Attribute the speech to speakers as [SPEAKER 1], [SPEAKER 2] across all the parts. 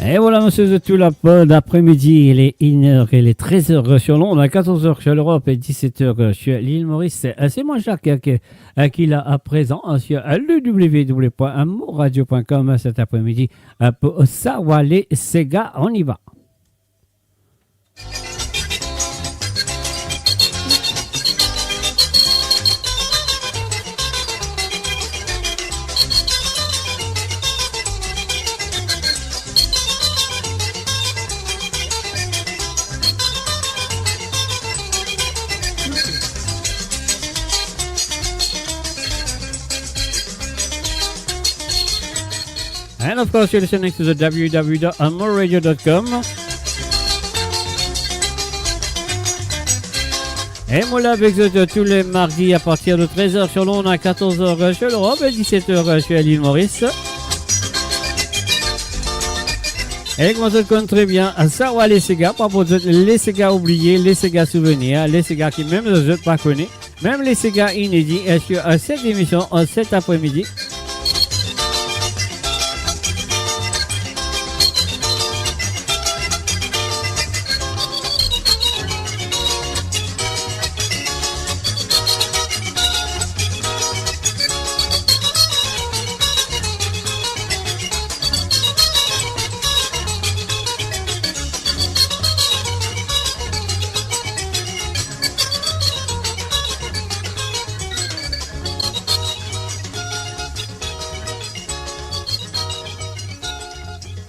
[SPEAKER 1] Et voilà, monsieur, de tout l'après-midi, il est 1h et il est 13h sur Londres, à 14h sur l'Europe et 17h sur l'île Maurice. C'est moi, Jacques, qui l'a à présent sur le www.amourradio.com cet après-midi pour savoir les Sega. On y va. And of course, you're listening to the www.amourradio.com. Et moi là avec vous tous les mardis à partir de 13h sur Londres, à 14h sur l'Europe et 17h sur l'île Maurice. Et comment ça compte très bien à savoir les Sega, pas pour les Sega oubliés, les Sega souvenirs, les Sega qui même les autres pas connus, même les Sega inédits sur cette émission cet après-midi.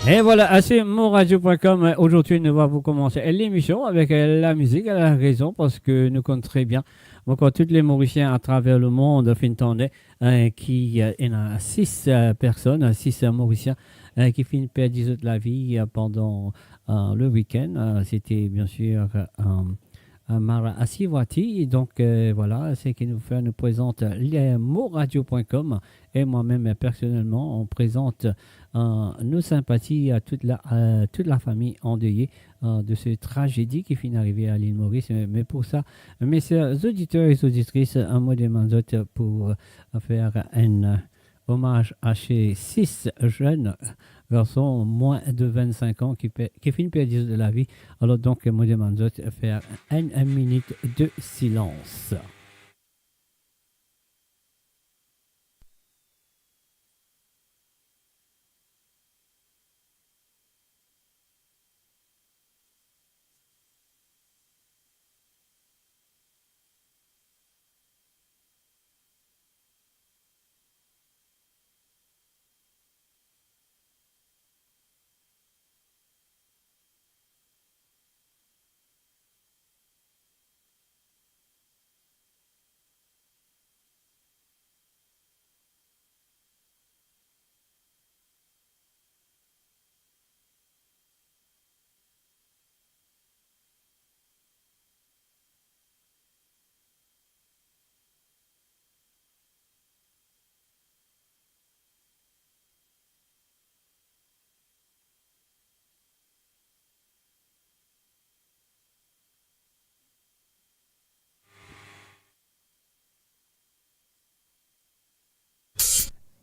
[SPEAKER 1] Et voilà, c'est monradio.com. Aujourd'hui, nous allons commencer l'émission avec la musique à la raison parce que nous comptons très bien. Encore tous les Mauriciens à travers le monde, Finlandais, qui y a 6 personnes, 6 Mauriciens qui finissent perdre la vie pendant le week-end. C'était bien sûr Mara Asiwati. Donc voilà, c'est qui nous présente les motradio.com et moi-même personnellement on présente nos sympathies à toute la famille endeuillée de cette tragédie qui finit d'arriver à l'île Maurice. Mais pour ça, mes chers auditeurs et auditrices, un mot de manzote pour faire un hommage à ces 6 jeunes garçons moins de 25 ans qui finissent par perdre de la vie. Alors donc, moi je demande de faire une minute de silence.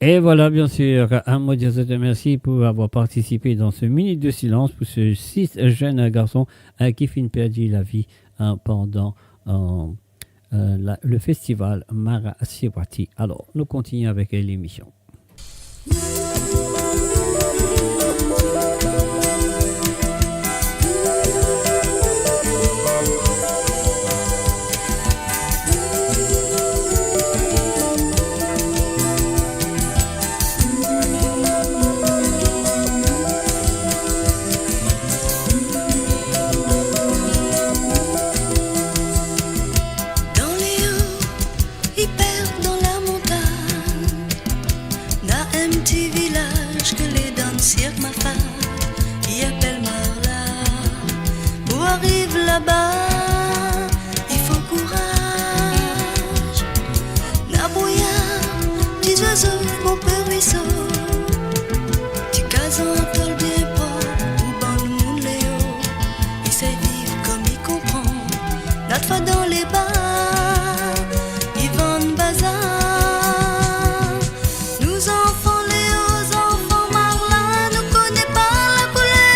[SPEAKER 1] Et voilà, bien sûr, un mot de merci pour avoir participé dans ce minute de silence pour ces 6 jeunes garçons qui finissent perdre la vie pendant le festival Mara Asiwati. Alors, nous continuons avec l'émission.
[SPEAKER 2] Là-bas, il faut courage. La brouillard, petits oiseaux, mon père ruisseau. Tu cases un tol bien propre, ou ban le monde léo. Il sait vivre comme il comprend. Notre fois dans les bars, ils vendent bazar. Nous enfants léos, enfants marlins, nous connaissons pas la couleur.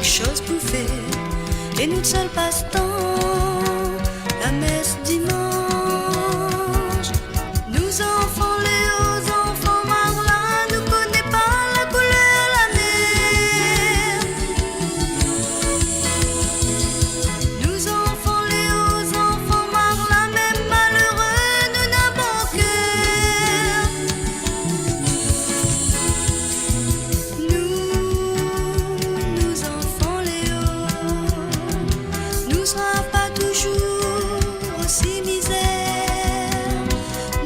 [SPEAKER 2] chose pour faire. Et notre seul passe-temps, la messe dimanche. Nous enfants Léo, enfants Marlin, nous connaissons pas la couleur la mer. Nous enfants Léo, enfants Marlin, même malheureux, nous n'avons cœur. Nous enfants Léo, nous sera pas toujours aussi misère.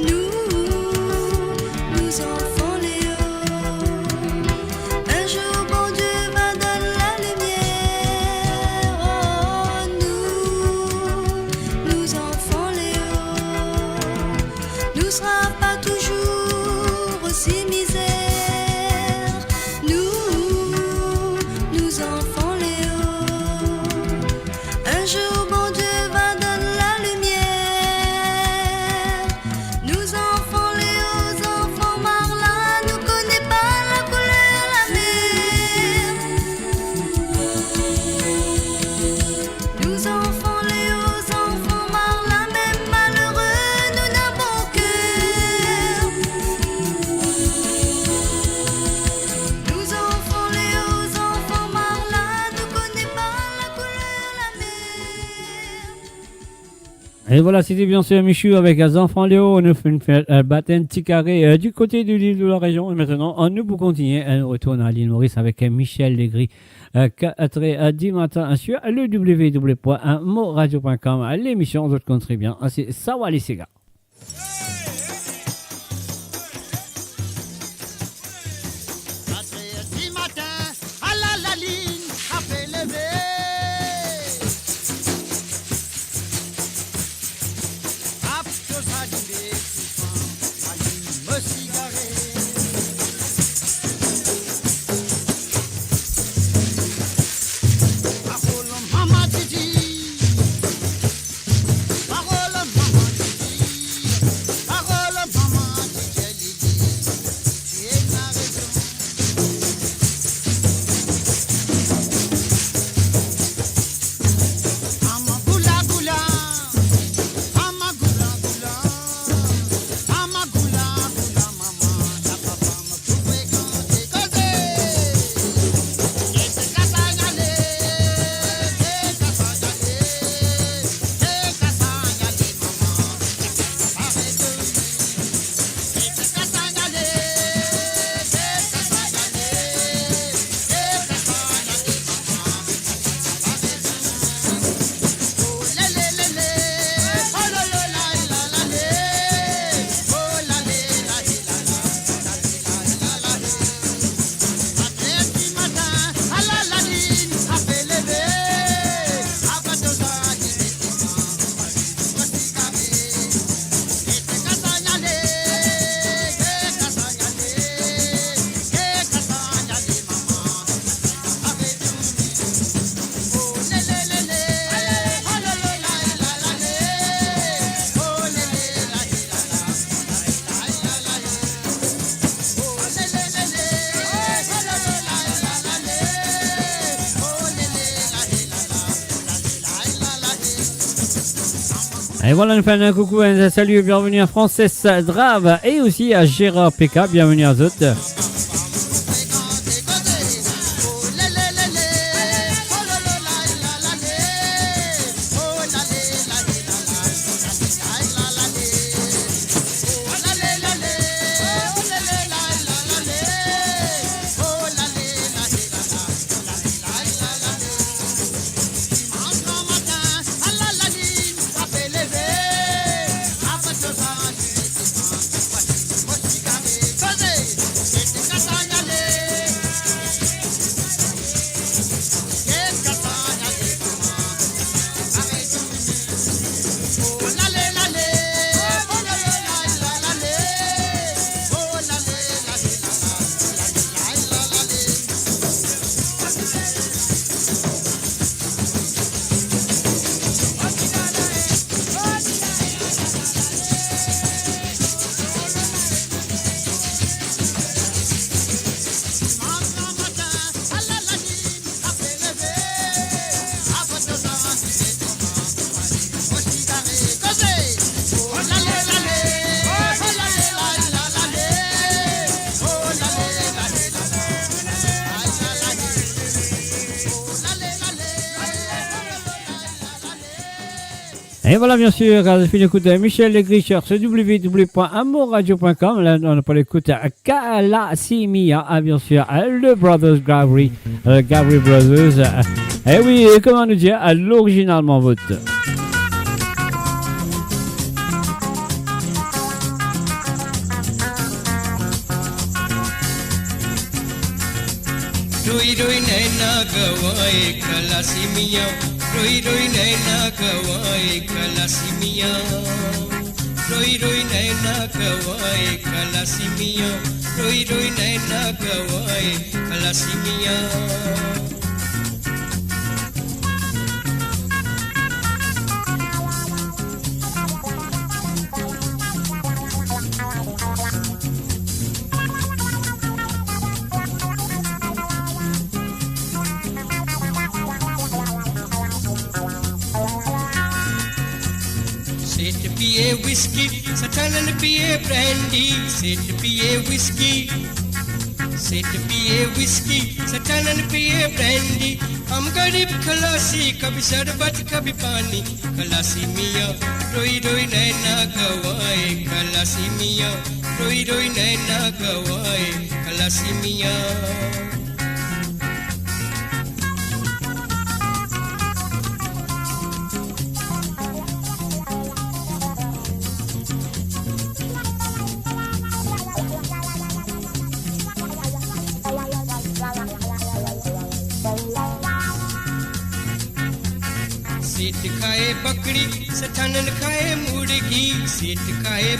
[SPEAKER 2] Nous enfants Léo, un jour bon Dieu va donner la lumière. Oh, nous enfants Léo, nous sera pas toujours aussi misère. Nous enfants Léo, un jour bon Dieu va donner la lumière. Nous enfants Léo, enfants Marlin, nous connaissons pas la couleur la mer. Nous enfants Léo, enfants Marlin, même malheureux, nous n'avons cœur. Nous enfants Léo, enfants Marlin, nous connaissons pas la couleur la mer.
[SPEAKER 1] Et voilà, c'était bien sûr Michou avec les enfants Léo. On a fait une baptême petit carré du côté de l'île de la région. Et maintenant, nous pour continuer, on retourne à l'île Maurice avec Michel Legris. 4h10 matin sur le www.moradio.com. L'émission, vous compte très bien. C'est Sawa les Sega.
[SPEAKER 3] Du matin à la ligne, a fait lever. Après ça, du à ligne me cigarette. Parole maman Didi, parole maman Didi, parole maman Didi, tu es la raison. Mama gula gula, mama gula gula, mama gula gula, mama la papa me pouvait canter causer. Qu'est-ce que ça galé, qu'est-ce que ça galé, qu'est-ce que ça galé, maman, arrête de rire. Qu'est-ce que ça galé, qu'est-ce que ça galé, qu'est-ce que ça galé, maman, arrête de rire. Oh lé lé lé lé, oh la la la la la lé, oh la lé la lé la la, la lé la la lé. Après du matin à la ligne, a fait lever. Après 2 heures du matin, me cigarette. Qu'est-ce que ça galé, qu'est-ce que ça galé, qu'est-ce que ça galé, maman, arrête de rire. Oh lé lé lé lé, oh la la la la la lé, oh lé lé la lé la la, la la la lé. Oh lé lé lé lé, oh la la la la la lé, oh lé lé la lé la la, la la lé.
[SPEAKER 1] Et voilà, nous faisons un coucou, un salut, bienvenue à Frances Drave et aussi à Gérard PK. Bienvenue à eux.
[SPEAKER 3] Après
[SPEAKER 1] Et voilà, bien sûr, je suis d'écouter Michel Legricher sur www.amourradio.com. Là, on peut l'écouter à Kala Simia, bien sûr, le Brothers Gabri, Gabri Brothers. Et oui, comment nous dire, à l'originalement vote.
[SPEAKER 3] Roi roi naina gawai kalasimiya Roi roi naina gawai kalasimiya Roi roi naina gawai kalasimiya Roi roi naina gawai kalasimiya Piye whiskey, satanan piye brandy, sit piye whiskey, sit piye whiskey, satanan piye brandy. हम गरीब खलासी कभी शरबत कभी पानी खलासी मियाँ रोई रोई नैना गवाए खलासी मियाँ रोई रोई नैना गवाए खलासी मियाँ सेठ खाए बकरी सठानन खाए मुर्गी सेठ खाए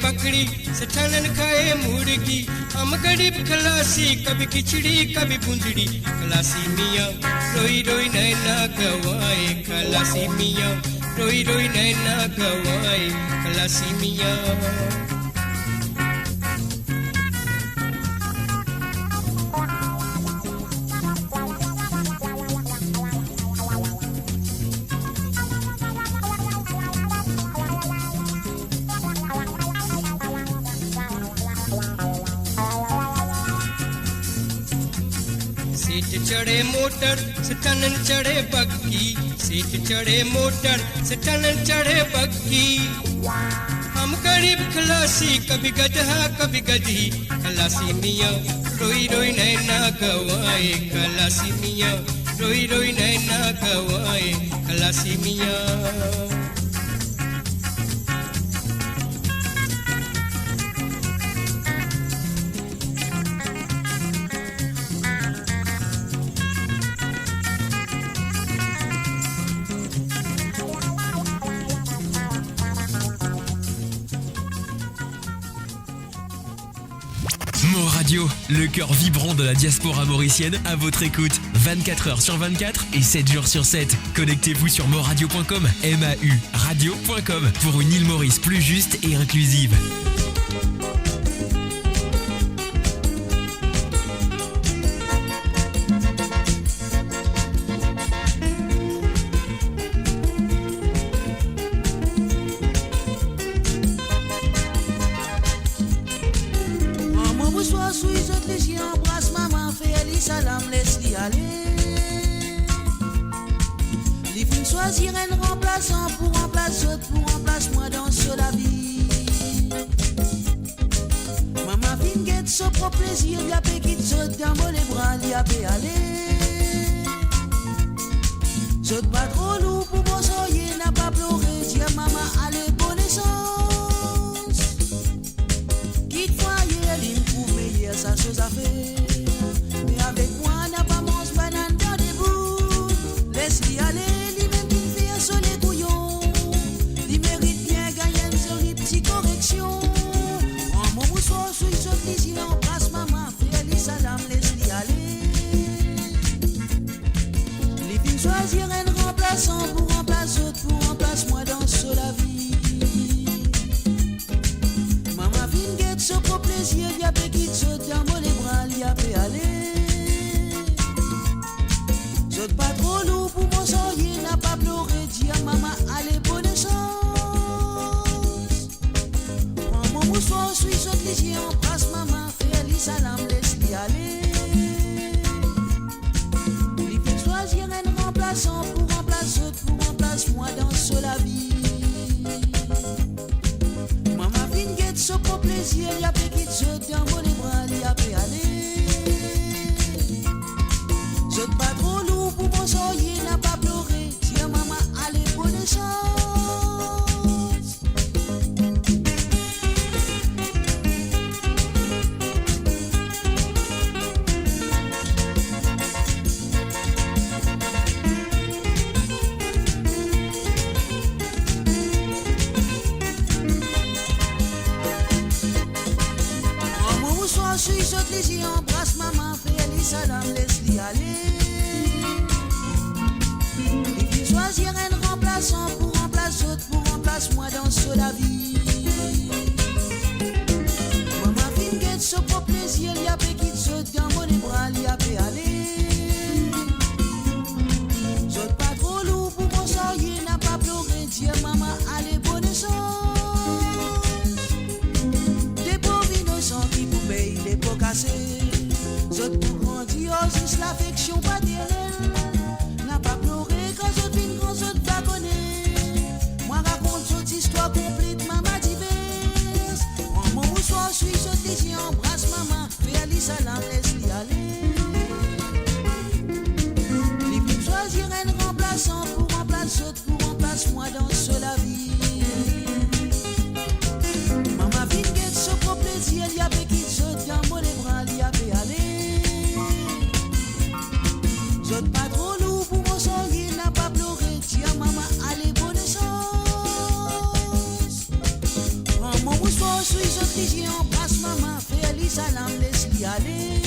[SPEAKER 3] बकरी सठानन खाए मुर्गी हम गरीब खलासी कभी खिचड़ी कभी बुंदड़ी खलासी मियाँ रोई रोई नैना गवाए खलासी मियाँ रोई रोई नैना गवाए खलासी मियाँ चढ़े मोटर सटनन चढ़े बग्गी सीट चढ़े मोटर सटनन चढ़े बग्गी हम गरीब खलासी कभी गधा कभी गधी खलासी मियाँ रोई रोई नैना गवाए खलासी मियाँ रोई रोई नैना गवाए खलासी मियाँ
[SPEAKER 4] Mo Radio, le cœur vibrant de la diaspora mauricienne à votre écoute 24h sur 24 et 7 jours sur 7. Connectez-vous sur moradio.com, MAU radio.com pour une île Maurice plus juste et inclusive.
[SPEAKER 2] Choisir un remplaçant pour remplacer
[SPEAKER 3] Je pas trop lourd pour mon soyer, n'a pas pleuré. Tiens maman, allez, bonne chance. Bonsoir, je suis saute les yeux, embrasse maman, fais aller salam, laisse-les aller. Et puis choisir un remplaçant pour remplacer autre, pour remplacer moi dans ce la vie. Maman fin guette ce propre plaisir, il y a peu qui te saute dans mon bras, il y a peu aller. Saute pas trop lourd pour mon soyer, n'a pas pleuré, tiens maman, allez, bonne chance. Des pauvres innocents qui vous payent les pots cassés. Zot pour grandir, juste l'affection paternelle. N'a pas pleuré quand zot fin quand zot va connaître. Moi raconte zot histoire complète, maman diverse. En mon soir, je suis zot les yeux, embrasse maman. Fais Ali salam, laisse-les aller. Les plus choisir un remplaçant pour remplacer zot, pour remplacer moi dans ce la vie. Maman vite guette ce propre plaisir, il y a peu qui zot dans mon bras, il y a peu aller. Zot pas trop lourd pour mon soyer, n'a pas pleuré. Tiens maman, allez, bonne chance. Prends mon mouchoir, je suis zot les yeux, embrasse maman. Fais Ali salam, laisse-les aller.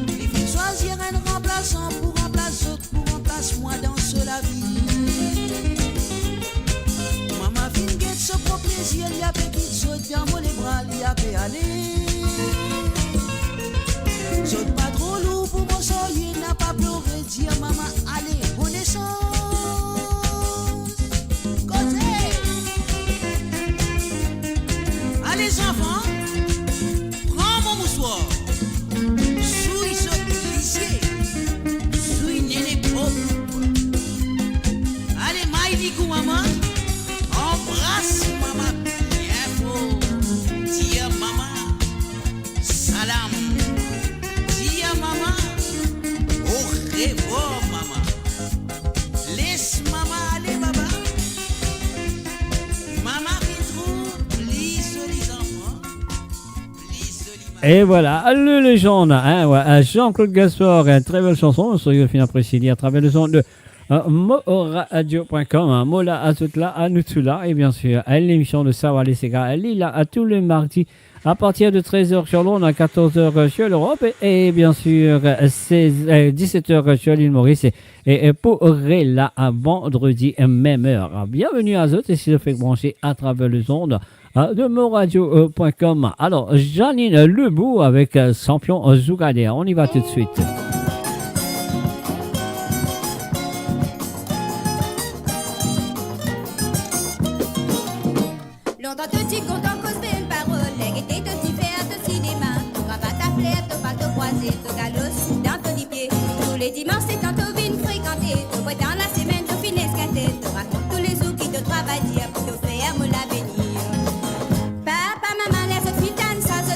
[SPEAKER 3] Les filles choisir un remplaçant pour remplacer autre, pour remplacer moi dans ce la vie. Maman fin guette ce propre plaisir, il y a peu qui saute dans mon bras, il y a peu aller. Saute pas trop lourd pour mon soyer, n'a pas pleuré, dis à maman, allez, bonne chance. Côté. Allez enfants, prends mon mouchoir. Suis ce lycée, suis néné pauvre. Allez, maïdikou maman, embrasse maman, bien fort. Dis à maman, salam. Dis à maman, au revoir maman. Laisse maman aller baba. Maman retrouve, please les enfants. Please les
[SPEAKER 1] Et voilà, le légende, hein, ouais, Jean-Claude Gaspard, une très belle chanson, soyez fin appréciée à travers le son de moradio.com, hein, Mola Azutla, Anutula, et bien sûr, l'émission de Sawa les Sega, elle est là à tous les mardis à partir de 13h sur Londres, à 14h sur l'Europe, et bien sûr, 17h sur l'île Maurice, et pour là à vendredi, même heure. Bienvenue à tous, et si je fais brancher à travers les ondes de moradio.com. Alors, Janine Lebou avec Champion Zougadé. On y va tout de suite.
[SPEAKER 5] Longtemps te dis qu'on t'en cause une parole, et t'es te t'y faire de cinéma. Tu rabat ta plaie, te pas te croiser, te galos dans ton pied. Tous les dimanches, c'est tantôt vine fréquenter. Te vois dans la semaine, te finis escater. Te raconte tous les jours qui te travaillent dire pour te faire me l'avenir. Papa, maman, laisse te fitane, ça se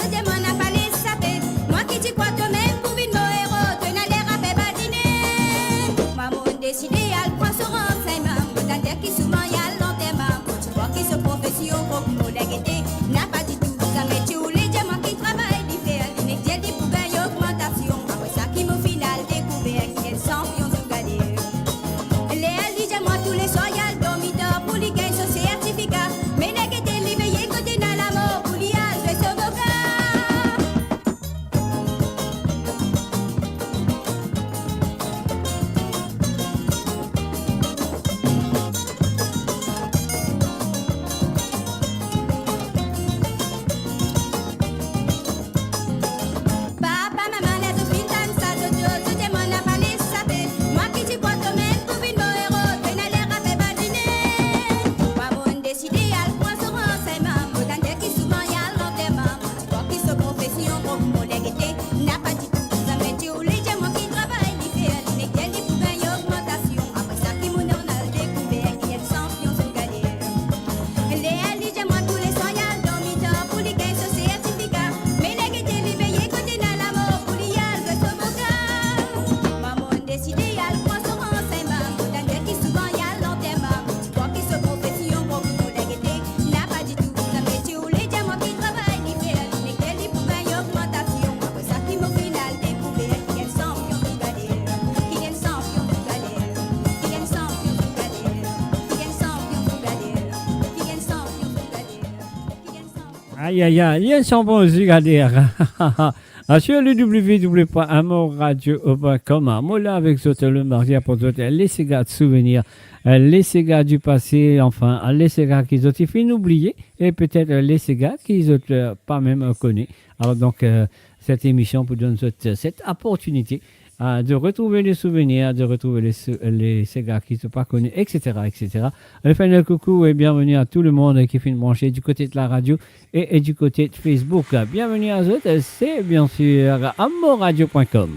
[SPEAKER 5] demande à pas les saper. Moi qui t'y crois toi-même pour vine mon héros, te n'a l'air à faire badiner. Maman décidé, elle prend son renseignement. T'as dire qui souvent y a l'enterrement. Tu vois qui se profession pour que nous l'égalité n'a pas du tout. Ça met tous les diamants qui travaillent, d'y faire l'inégalité, d'y prouver une augmentation. Après ça, qui me final découvert qui
[SPEAKER 1] Aïe, aïe, aïe, il y a une chanson musique à dire. Sur le www.amorradio.com, moi là avec vous le mardi pour vous les Sega de souvenirs, les Sega du passé, enfin, les Sega qu'ils ont fait oublier et peut-être les Sega qu'ils ont pas même connus. Alors donc, cette émission vous donne cette opportunité de retrouver les souvenirs, de retrouver les Sega qui ne sont pas connus, etc. etc. Enfin, un coucou et bienvenue à tout le monde qui fait une branchée du côté de la radio et du côté de Facebook. Bienvenue à eux, c'est bien sûr amorradio.com.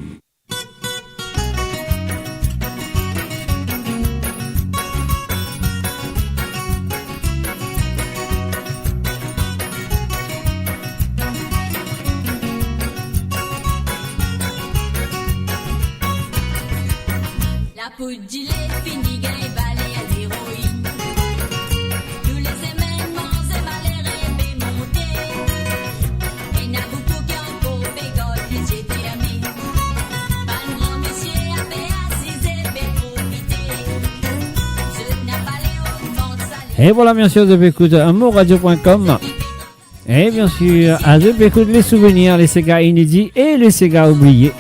[SPEAKER 6] Poudre gilet, fini, gain, balai à l'héroïne. Tous les événements, c'est malheureux et monté. Et n'a beaucoup qui en cours, bégote, les j'ai terminé. Pas de grand monsieur à faire assiser, fait profiter. Ce n'a pas les hauts ventes salées.
[SPEAKER 1] Et voilà, bien sûr, vous écoutez amorradio.com. Et bien sûr, à vous écoutez les souvenirs, les Sega inédits et les Sega oubliés.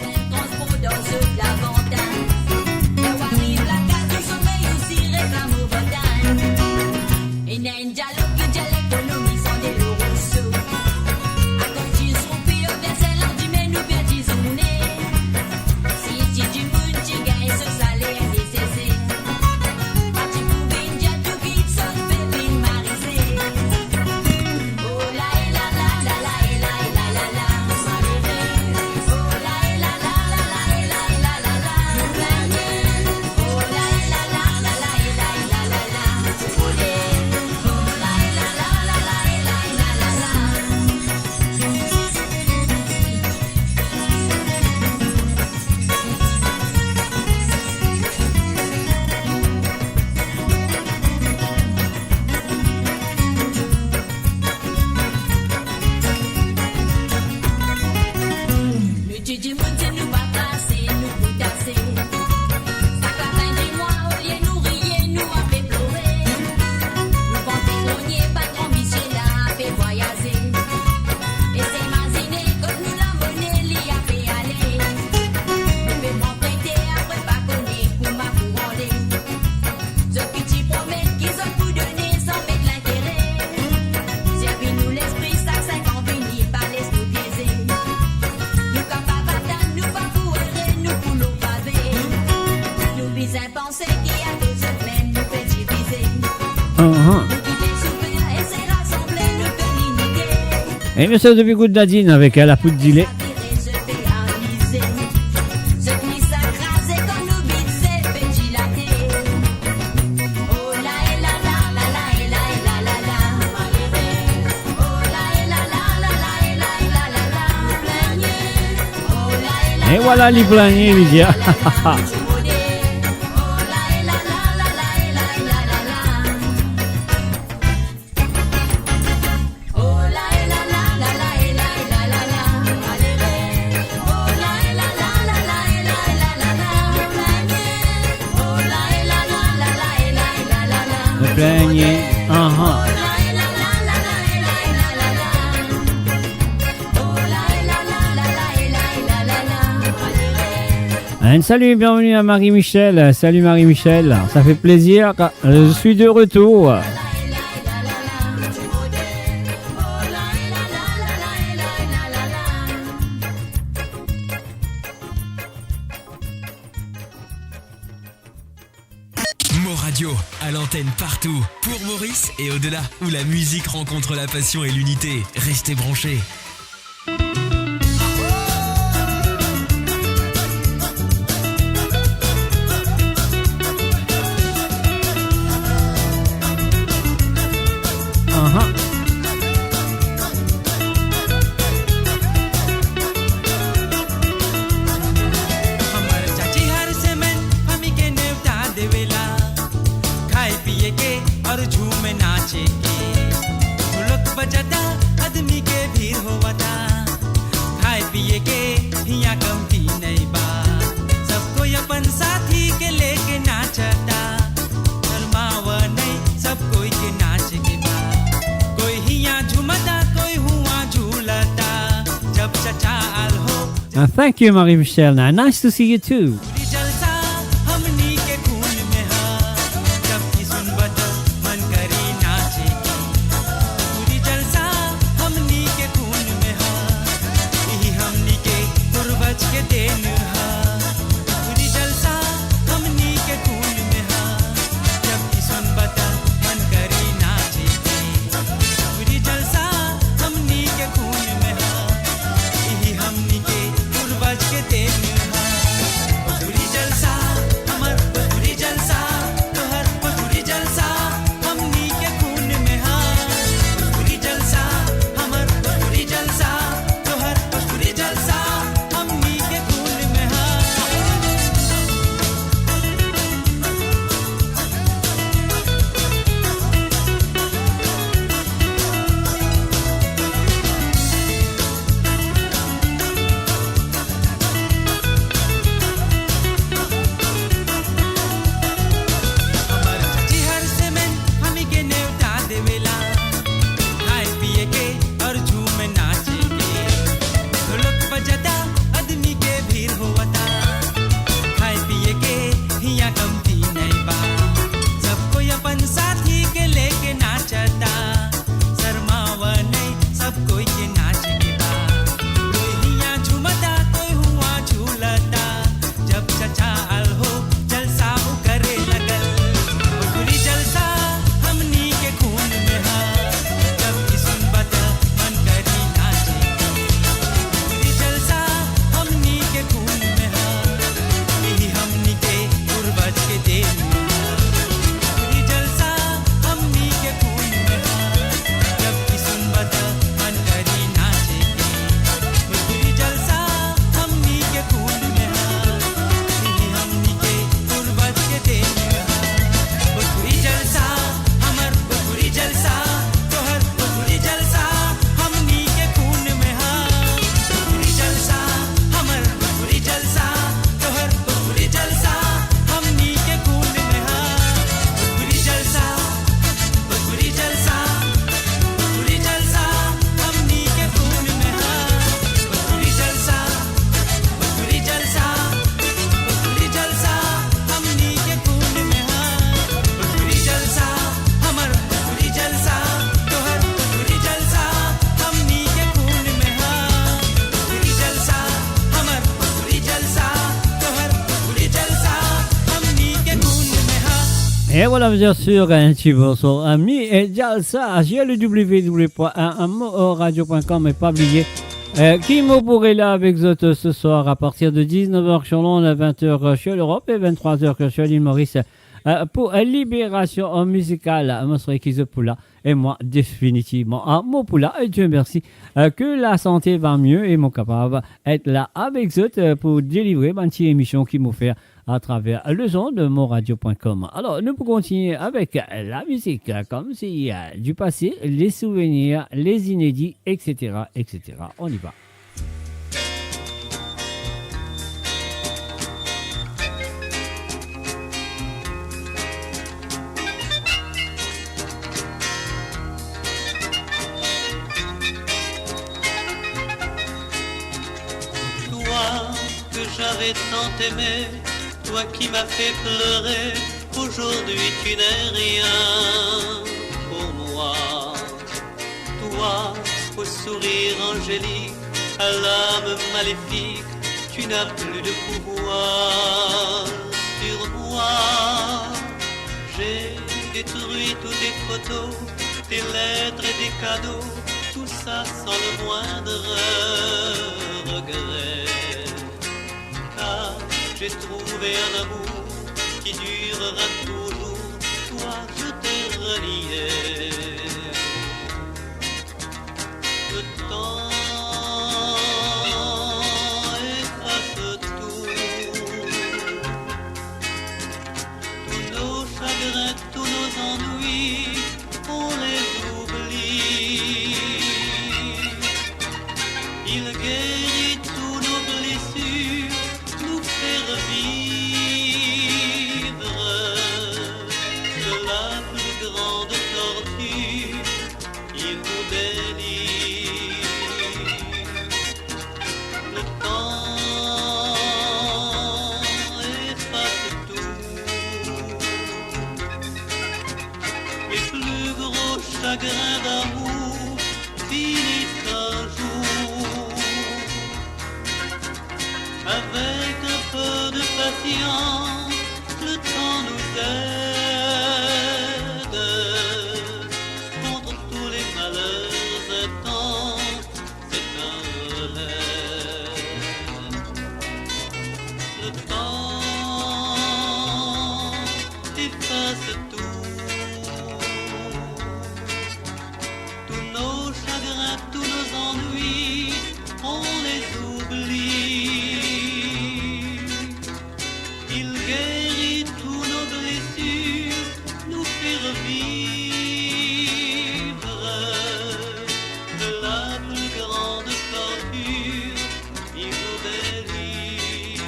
[SPEAKER 1] Et bien sûr, depuis Good Dadine avec la poudre d'illet. Et voilà les planiers, Lydia. Salut, bienvenue à Marie-Michel. Salut Marie-Michel, ça fait plaisir. Je suis de retour.
[SPEAKER 4] Moradio, à l'antenne partout, pour Maurice et au-delà, où la musique rencontre la passion et l'unité. Restez branchés.
[SPEAKER 7] और झूम नाचे के ढोलक बजाता आदमी के भीड़ हो
[SPEAKER 1] Thank you, Marie-Michel. Nice to see you too.
[SPEAKER 3] पूरी जलसा हमनी के खून में हा जब की सुन बजा मन करी नाचे पूरी जलसा हमनी के खून में हा यही हमनी के पूर्वज के देन हा पूरी जलसा हमनी के खून में हा जब की सुन बजा मन करी नाचे पूरी जलसा हमनी के खून में हा यही हमनी के पूर्वज के देन हा पूरी जलसा हमर पूरी जलसा तोहर पूरी जलसा हमनी के खून में हा पूरी जलसा हमर पूरी जलसा तोहर पूरी जलसा हमनी के खून में हा हमर चाची हर से में हमी के नेवता देवेला खाए पिए के और झूम नाचे के ढोलक बजता आदमी के भीड़ होवता खाए पिए के हिया कमती नहीं बा सब कोई अपन साथी के लेके नाचता शर्मावा नहीं सब कोई के नाच के बा कोई हिया झूमता कोई हुआ झूलता जब चचा आल हो जलसा उ करे लगल पूरी जलसा हमनी के खून में हा जब की सुन बता मन करी नाचे पूरी जलसा हमनी के खून में हा यही हमनी के पूर्वज के देन हा पूरी जलसा हमनी के खून में हा जब की सुन बता मन करी नाचे पूरी जलसा हमनी के खून में हा यही हमनी के पूर्वज के देन हा पूरी जलसा हमर पूरी जलसा तोहर पूरी जलसा हमनी के खून में हा पूरी जलसा हमर पूरी जलसा तोहर पूरी जलसा हमनी के खून में हा पूरी जलसा पूरी जलसा पूरी जलसा हमनी के खून में हा पूरी जलसा पूरी जलसा पूरी जलसा हमनी के खून में हा पूरी जलसा हमर पूरी जलसा तोहर पूरी जलसा हमनी के खून में हा पूरी जलसा हमर पूरी जलसा तोहर पूरी जलसा हमनी के खून में हा
[SPEAKER 1] Et voilà, bien sûr, un petit morceau. Ami et Jalsa, j'ai le www.radio.com et pas oublier. Qui me pourrait là avec vous ce soir à partir de 19h sur Londres, 20h sur l'Europe et 23h sur l'île Maurice pour Libération musicale. Moi, serai Kizopoula et moi, définitivement, à Mopoula. Et Dieu merci que la santé va mieux et mon capable d'être là avec vous pour délivrer une petite émission qui m'a fait à travers le son de monradio.com. Alors, nous pouvons continuer avec la musique, comme si du passé, les souvenirs, les inédits, etc., etc. On y va.
[SPEAKER 7] Toi que j'avais tant aimé, toi qui m'as fait pleurer, aujourd'hui tu n'es rien pour moi. Toi, au sourire angélique, à l'âme maléfique, tu n'as plus de pouvoir sur moi. J'ai détruit toutes tes photos, tes lettres et des cadeaux, tout ça sans le moindre regret. Car j'ai trouvé un amour qui durera toujours, toi je t'ai renié. Le temps efface tout, tous nos chagrins, tous nos ennuis, on les oublie. Il guérit tous nos blessures, nous fait revivre de la plus grande torture. chagrins d'amour finissent un jour. Avec un peu de patience, le temps nous aide. Contre tous les malheurs intenses, c'est un relais. Le temps efface tout. Tous nos chagrins, tous nos ennuis, on les oublie. Il guérit tous nos blessures, nous fait revivre de la plus grande torture, il nous délivre.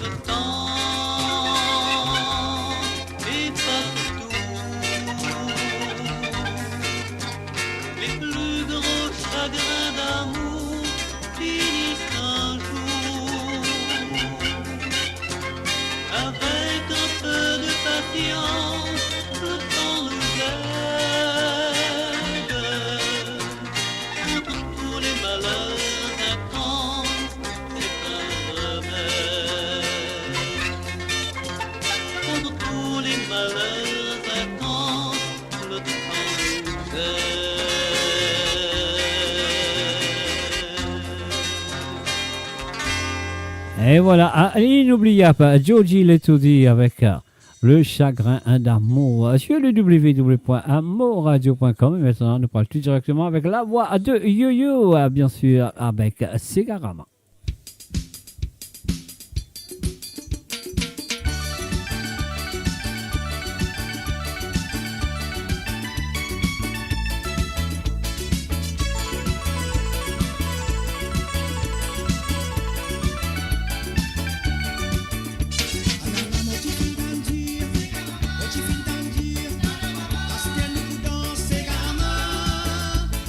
[SPEAKER 7] Le temps efface tout. Les plus gros chagrins d'amour finissent un jour. Avec un peu de patience, le temps nous aide. Contre tous les malheurs intenses, c'est un remède. Contre tous les malheurs intenses, le temps nous aide.
[SPEAKER 1] Et voilà, l'inoubliable Georgie Letodi avec le chagrin d'amour sur le www.amoradio.com. Et maintenant, nous parlons tout directement avec la voix de Yo-Yo, bien sûr, avec Segarama.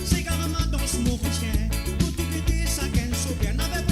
[SPEAKER 3] C'est carrément dans ce mot chien, pour tout péter ça qu'elle sauve, n'avait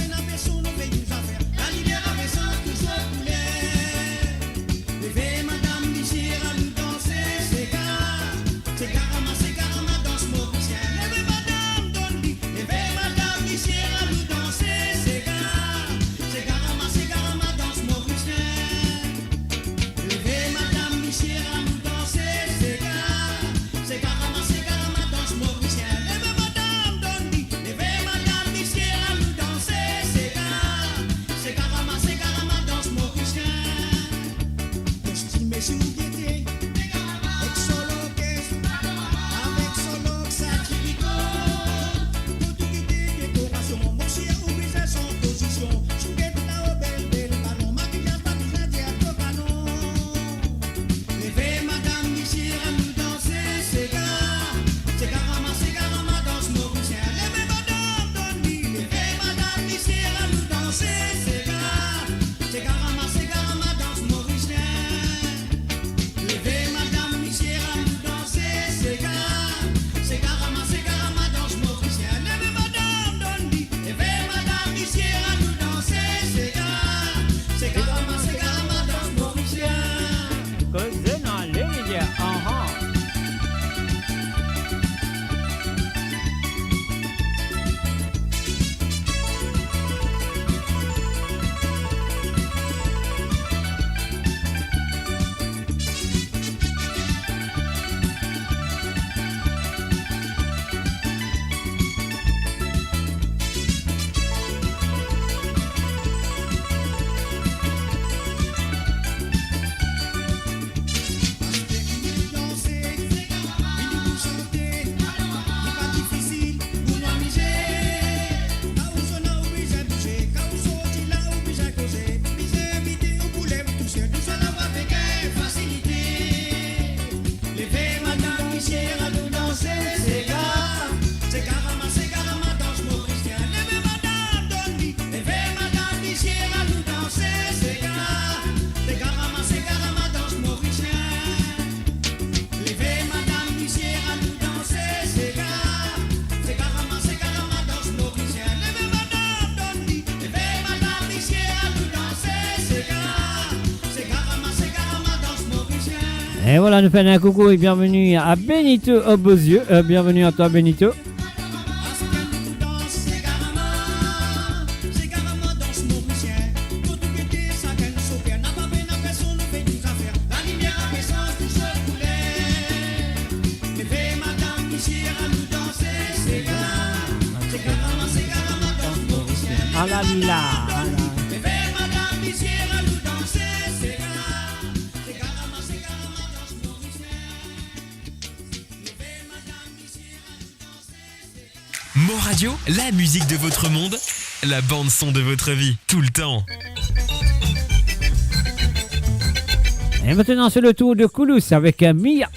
[SPEAKER 1] Et voilà, nous faisons un coucou et bienvenue à Benito Beauzieux. Bienvenue à toi, Benito. Ah là là.
[SPEAKER 4] Mo Radio, la musique de votre monde, la bande son de votre vie, tout le temps.
[SPEAKER 1] Et maintenant, c'est le tour de Koulous avec Mia.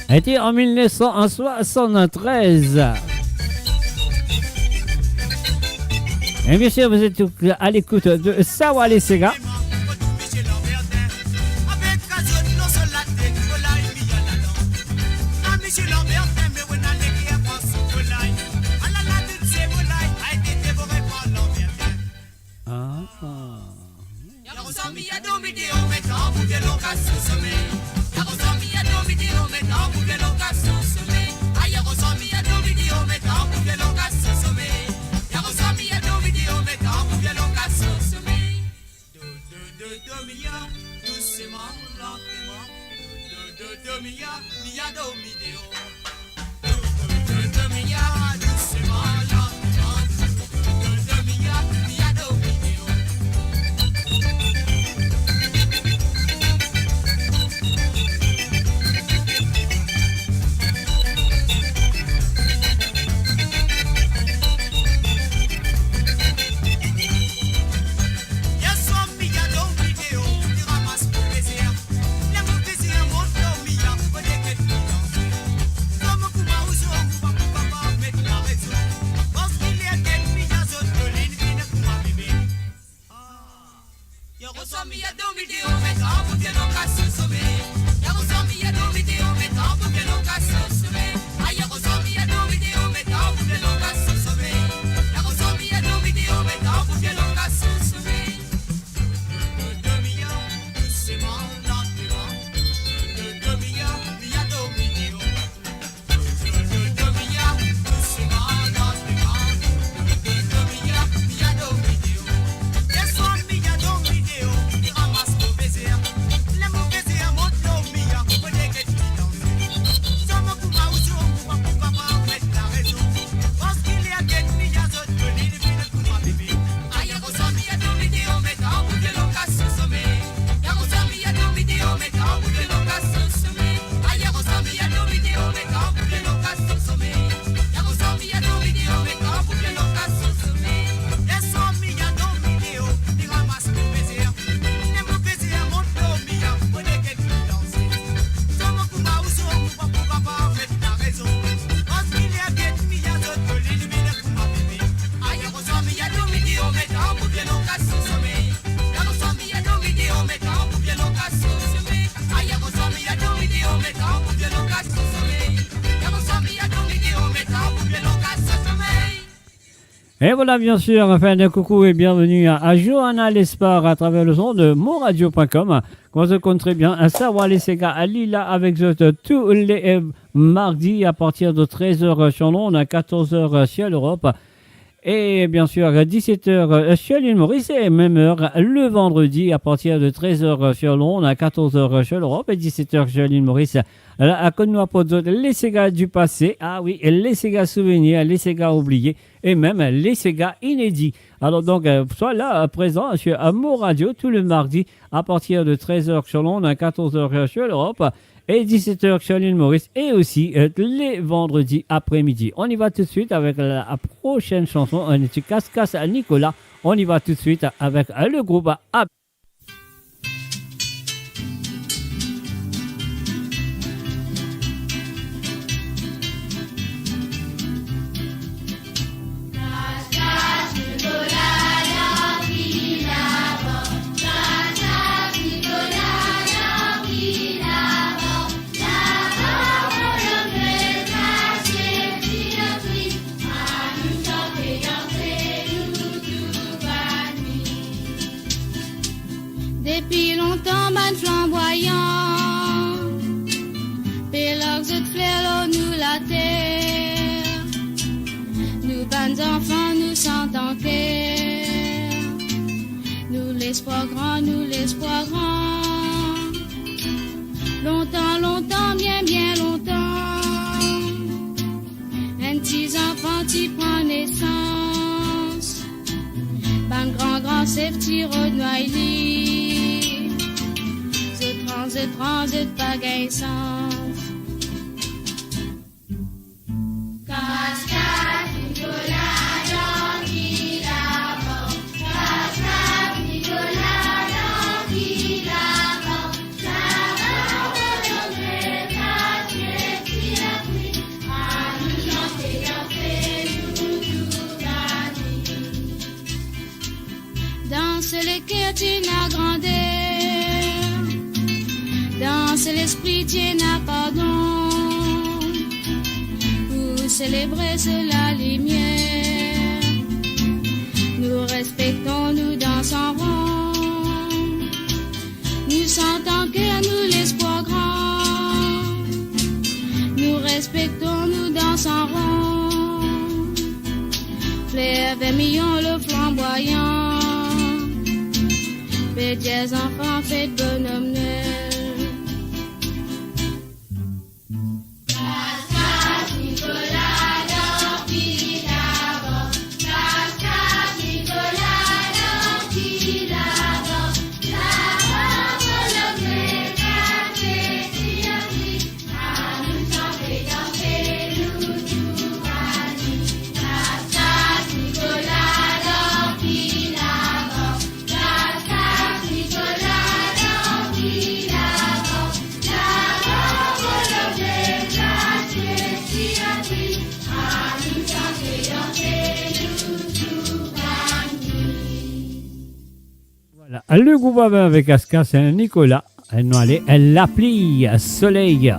[SPEAKER 1] Était en 1973. Et bien sûr, vous êtes à l'écoute de Sawale Sega. Et voilà, bien sûr, enfin un coucou et bienvenue à Johanna Lespard à travers le son de monradio.com. Comme se compte très bien, à Sawale Sega à Lila avec tous les mardis à partir de 13h sur l'onde, à 14h sur l'Europe. Et bien sûr, à 17h sur l'île Maurice et même heure le vendredi à partir de 13h sur l'onde, à 14h sur l'Europe et 17h sur l'île Maurice. Là, à Connois pour les Sega du passé, ah oui, les Sega souvenirs, les Sega oubliés et même les Sega inédits. Alors donc, sois là présent sur Mo Radio tout le mardi à partir de 13h sur l'onde, à 14h sur l'Europe et 17h sur l'île Maurice et aussi les vendredis après-midi. On y va tout de suite avec la prochaine chanson, un petit casse-casse à Nicolas. On y va tout de suite avec le groupe AB.
[SPEAKER 5] Depuis longtemps, ban flamboyant.
[SPEAKER 8] l'espoir grand, nous l'espoir grand. Longtemps, longtemps, bien, bien longtemps. Un petit enfant qui prend naissance. Ban grand, c'est petit Rodnoili. Transit, pas gain sens. Danse les cœurs, tu n'as grandeur. Danse l'esprit, tu n'as pardon. Pour célébrer la lumière. Nous respectons, nous dansons rond. Nous sentons que nous l'espoir grand. Nous respectons, nous dansons rond. Flair vermillon, le flamboyant. Des enfants, faites bonhomme Noël.
[SPEAKER 1] Le groupe avec Aska, c'est Nicolas. Elle l'applie Soleil.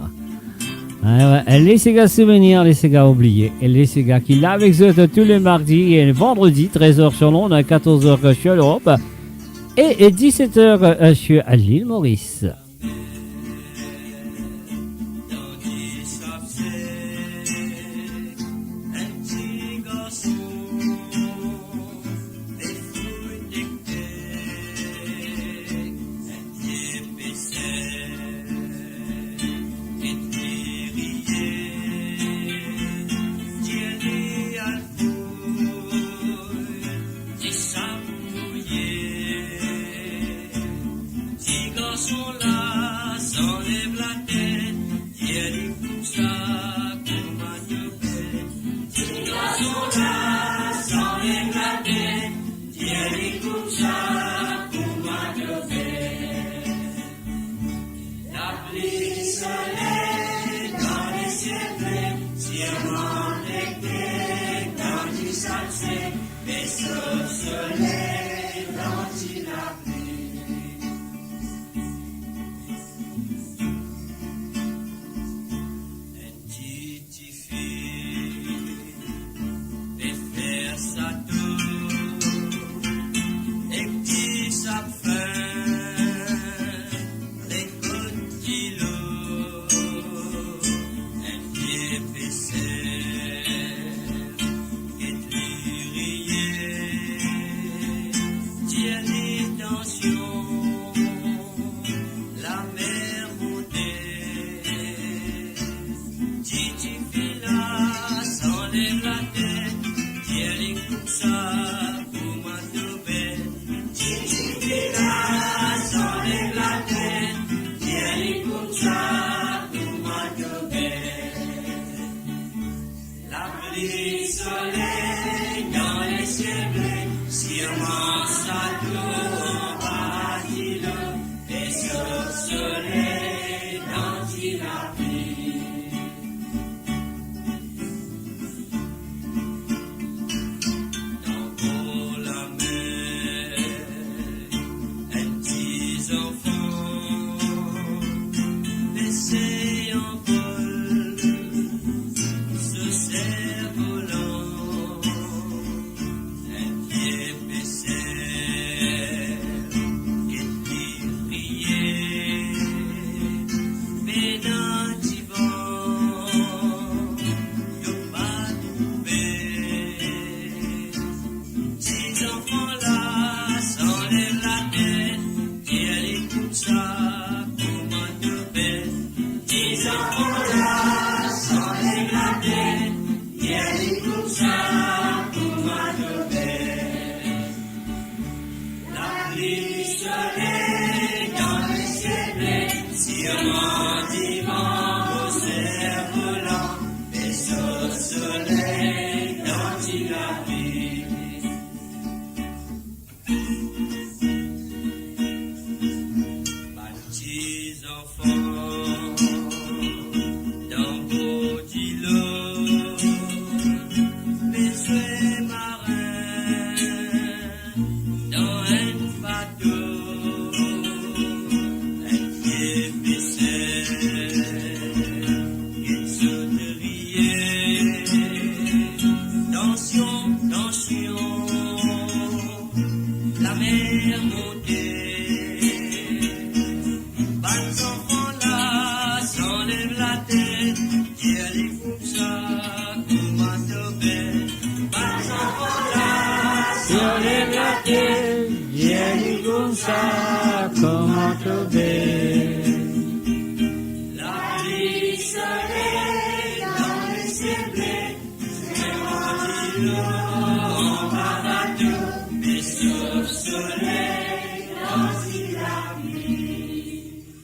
[SPEAKER 1] Elle laisse ses gars souvenirs, les gars oubliés. Elle laisse ses gars qui l'a avec eux tous les mardis et vendredis, 13h sur Londres, 14h sur l'Europe et 17h sur l'île Maurice.
[SPEAKER 3] Dans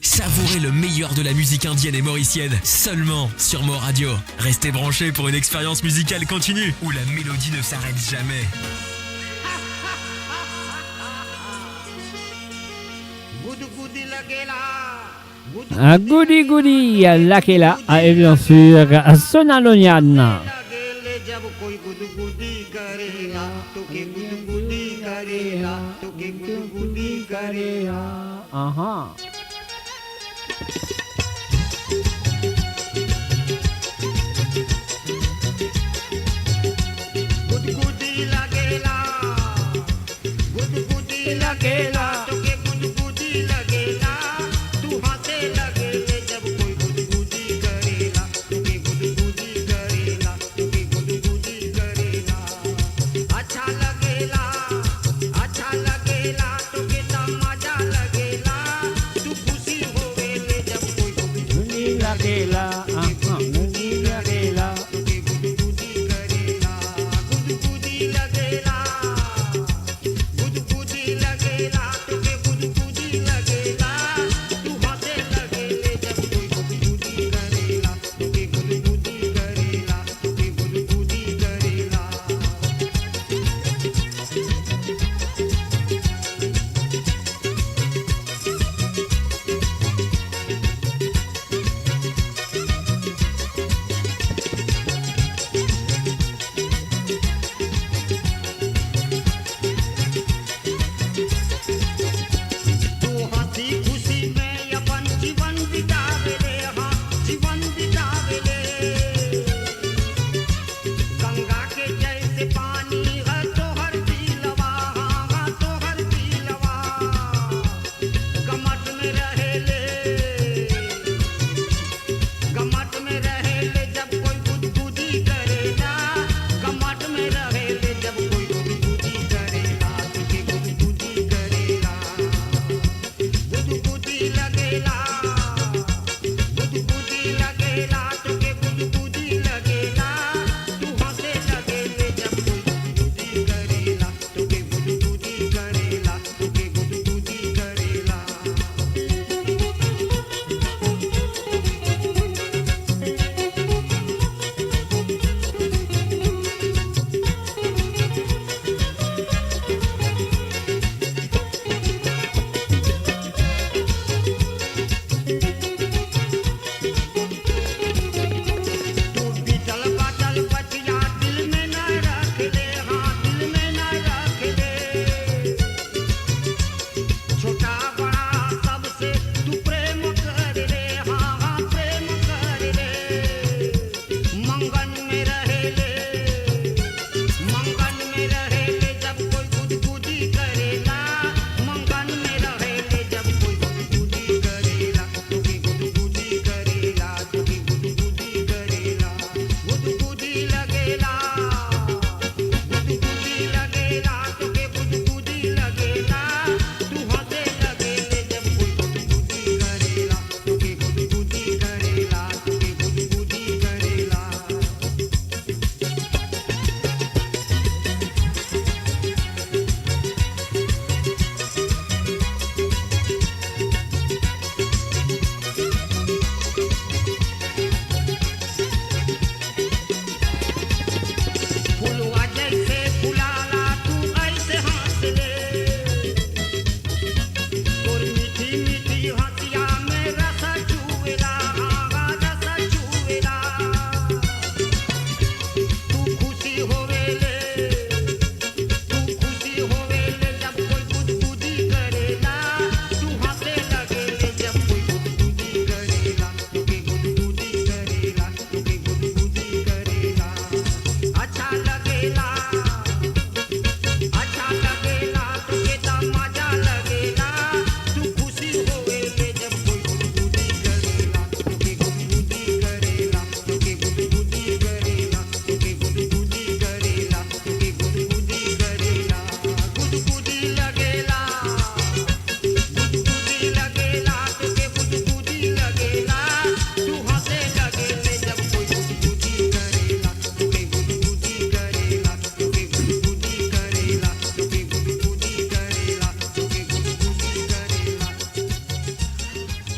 [SPEAKER 4] Savourez le meilleur de la musique indienne et mauricienne seulement sur Mo Radio. Restez branchés pour une expérience musicale continue où la mélodie ne s'arrête jamais.
[SPEAKER 1] Un goody goody à Lakela et bien sûr à Sonalonian.
[SPEAKER 3] लगेला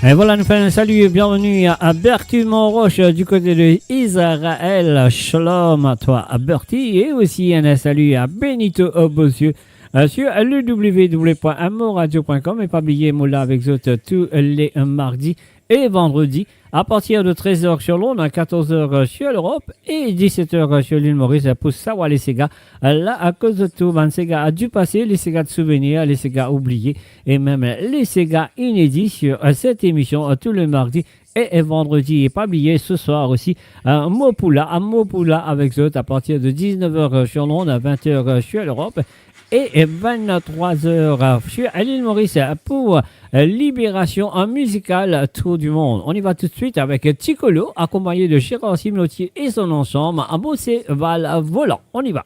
[SPEAKER 1] Et voilà, nous faisons un salut et bienvenue à Bertie Montroche du côté de Israël. Shalom à toi, à Bertie. Et aussi un salut à Benito Bossieux sur le www.amoradio.com. Et pas oublier, Moula avec vous tous les mardis et vendredis à partir de 13h sur l'onde, à 14h sur l'Europe et 17h sur l'île Maurice pour savoir les Sega. Là, à cause de tout, les Sega du passé, les Sega de souvenirs, les Sega oubliés et même les Sega inédits sur cette émission tous les mardis et vendredi. Et pas oublier ce soir aussi Mopula avec eux à partir de 19h sur l'onde, à 20h sur l'Europe et 23h sur l'île Maurice pour Libération musicale Tour du monde. On y va tout de suite avec Ticolo, accompagné de Gérard Simlotier et son ensemble à Bossé Val Volant. On y va.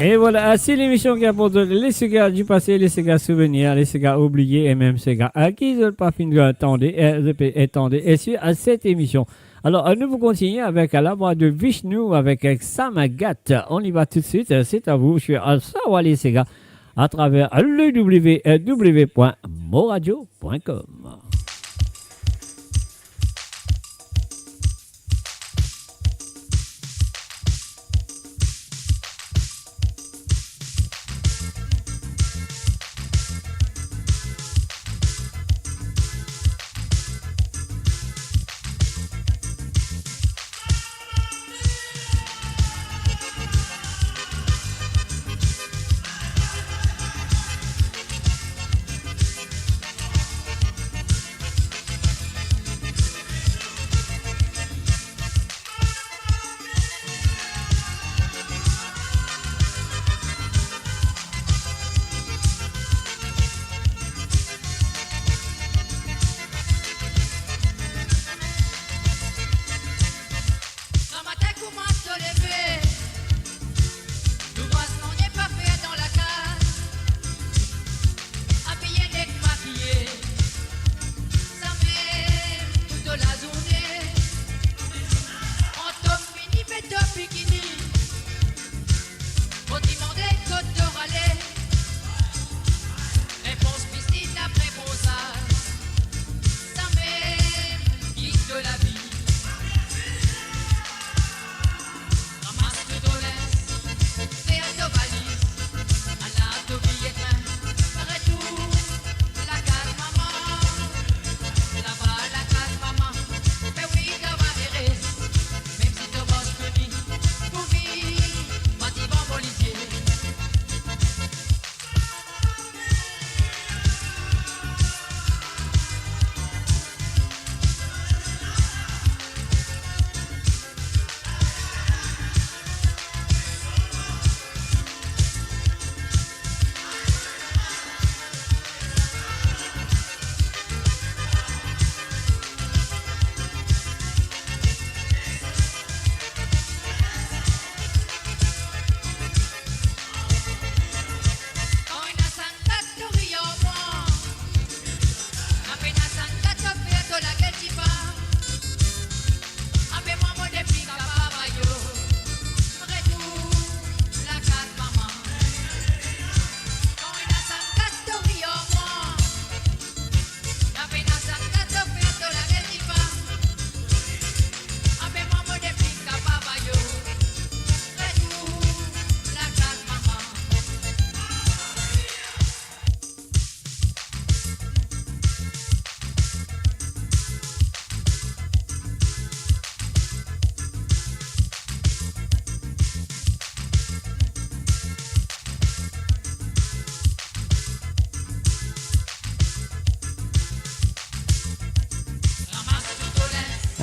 [SPEAKER 1] Et voilà, c'est l'émission qui apporte les Sega du passé, les Sega souvenirs, les Sega oubliés et même Sega à qui ne pas finir attendre et sur à cette émission. Alors, nous vous continuons avec la voix de Vishnu avec Samagat. On y va tout de suite, c'est à vous, je suis à Sawali Sega à travers le www.moradio.com.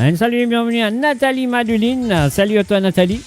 [SPEAKER 1] Un salut et bienvenue à Nathalie Madeline. Salut à toi Nathalie.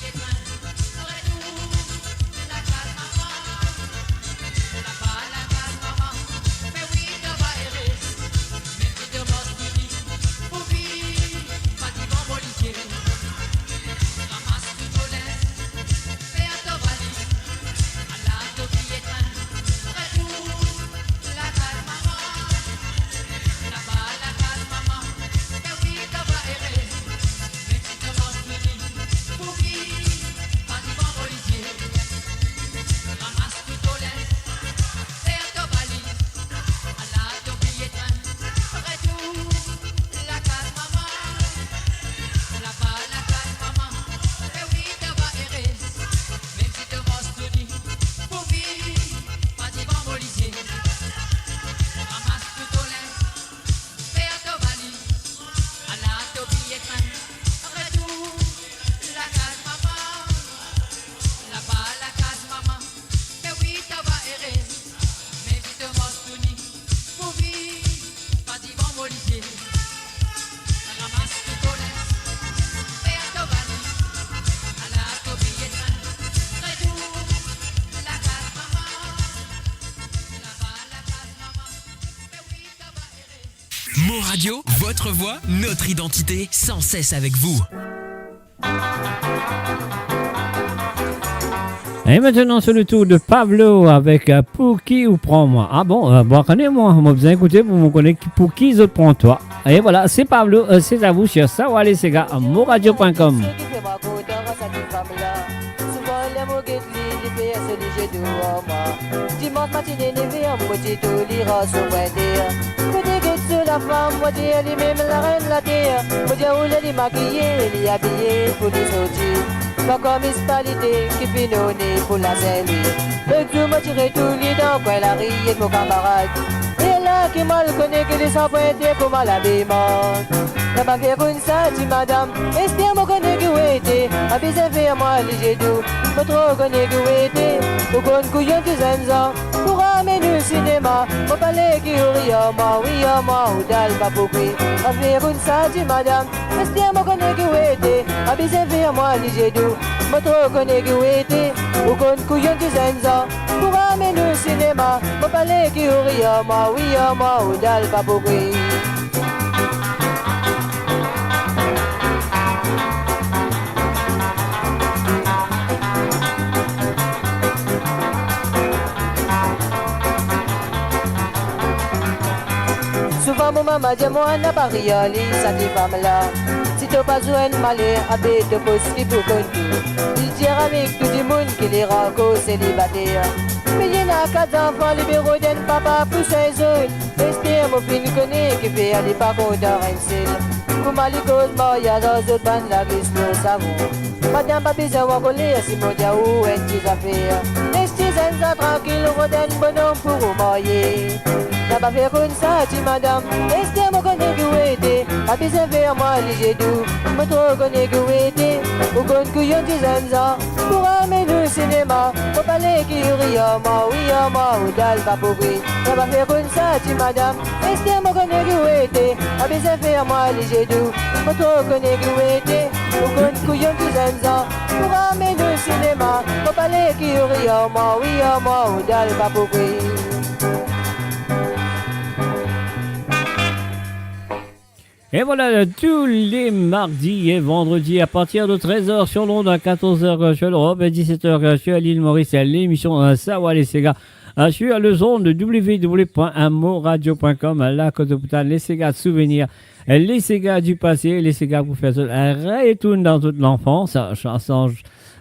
[SPEAKER 4] Mo Radio, votre voix, notre identité, sans cesse avec vous.
[SPEAKER 1] Et maintenant, c'est le tour de Pablo avec Pour qui ou prends-moi. Ah bon, connais-moi, on m'a besoin d'écouter pour me connaître pour qui je prends toi. Et voilà, c'est Pablo, c'est à vous sur Sawale Sega à moradio.com.
[SPEAKER 9] Dimanche matinée, l'éveil, moitié tout l'ira sur sur la femme, moitié elle est même la reine la terre. Moitié où elle est maquillée, elle est habillée pour les sortir. Pas comme municipalité qui finit pour la saluer. Le tout m'a tiré tout les dents quand elle a ri et mon camarade. Et là qui mal connaît que les sans pointer pour mal habillement. La banquière comme ça, dit madame, est-ce me connaît que vous êtes? Avisez vers moi, léger doux, pas trop connaît que vous êtes. Au bon couillon des enzans, pour amener le cinéma, mon palais qui rit à moi, oui à moi, ou dalle pas pour qui. Avisez comme ça, dit madame, est-ce me connaît que vous êtes? Avisez vers moi, léger doux, pas trop connaît que vous êtes. Au bon couillon des enzans, pour amener le cinéma, mon palais qui rit à moi, oui à moi, ou dalle pas pour qui. Souvent mon maman dit moi n'a pas réalisé ça des femmes là. Si tu pas besoin de malheur, avec de possible pour conduire. Il tire avec tout le monde qui les rencontre célibataires. Mais il y en a 4 enfants libéraux d'un papa pour ses autres. Espère mon fils connaît qui fait aller pas contre un seul. Pour malicose, il y a dans autres bandes la glisse pour savon. Madame papi ça va coller si mon diaou est des affaires. Restez en tranquille, rodin bonhomme pour vous marier. N'a pas fait comme ça, dit madame. Est-ce que me connaît que vous êtes? Papi c'est vers moi, léger doux. Me trop connaît que vous êtes. Au compte couillon des enzans. Pour amener le cinéma. Au palais qui rit à moi, oui à moi, ou dalle pas pour qui. N'a pas fait comme ça, dit madame. Est-ce que me connaît que vous êtes? Papi c'est vers moi, léger doux. Me trop connaît que vous êtes. Au compte couillon des enzans. Pour amener le cinéma. Au palais qui rit à moi, oui à moi, ou dalle pas pour qui.
[SPEAKER 1] Et voilà, tous les mardis et vendredis à partir de 13h sur l'onde, à 14h sur l'Europe et 17h sur l'île Maurice, l'émission Sawale Sega sur le zone de www.amoradio.com, la Côte de Poutan, les Sega de souvenirs, les Sega du passé, les Sega pour faire un retourne dans toute l'enfance,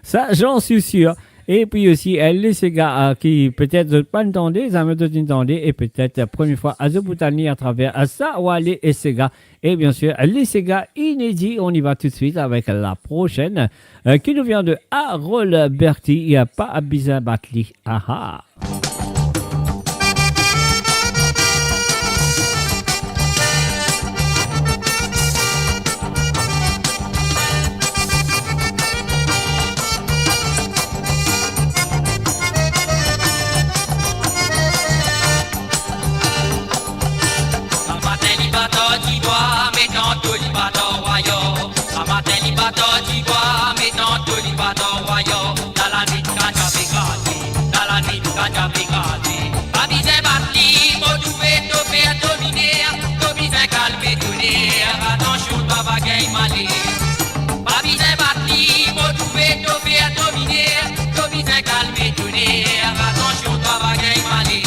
[SPEAKER 1] ça j'en suis sûr. Et puis aussi, les Sega qui peut-être pas entendaient, ça me donne entendu, et peut-être la première fois à Zoputani à travers Sawale et Sega. Et bien sûr, les Sega inédits, on y va tout de suite avec la prochaine, qui nous vient de Harold Berti, et pas Abiza Batli. Aha!
[SPEAKER 3] Matin li bateau qui doit, mais tantôt li bateau royaume. bateau d'ivoire, mais tantôt les bateaux royaux. Dans la nuit, quand j'avais gardé, dans la nuit, quand j'avais gardé. Pas besoin de battre, m'a trouvé, t'as fait dominer. T'as besoin de calmer, tourner. Attention, t'as pas gagné malé. Pas besoin de battre, m'a trouvé, t'as fait dominer. T'as besoin de calmer, tourner. Attention, t'as pas gagné malé.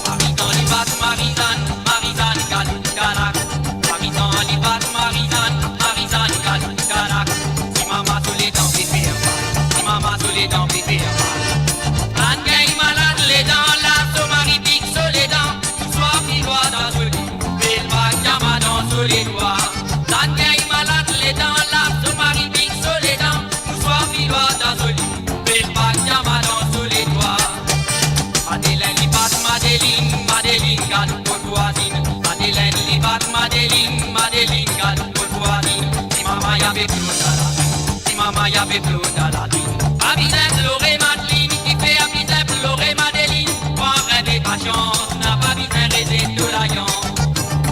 [SPEAKER 3] Marisan, les battes, Marisan, Marisan, Galou, Carac. Marisan, les battes, Marisan, Marisan, Galou, Carac. Si maman sous les dents, bébé, si maman sous les dents, bébé. Anne gagne malade, les dents, là, son mari pique sur les dents. Tout soir, il doit dans ce lit, belle bague, dans sur les doigts. Anne gagne malade, les dents, là, son mari pique sur les dents. Tout soir, il doit dans ce lit, belle bague, dans sur les doigts. Madeleine, les battes, Madeleine, Madeleine, Galou, voisine. Madeleine, les battes, Madeleine, Madeleine, Galou, voisine. Si maman y avait plus dans la vie, si maman y avait plus dans la vie. Pas besoin de pleurer, Madeleine, qui fait à besoin de pleurer, Madeleine. Pas rêver ta chance, n'a pas besoin de rester tout la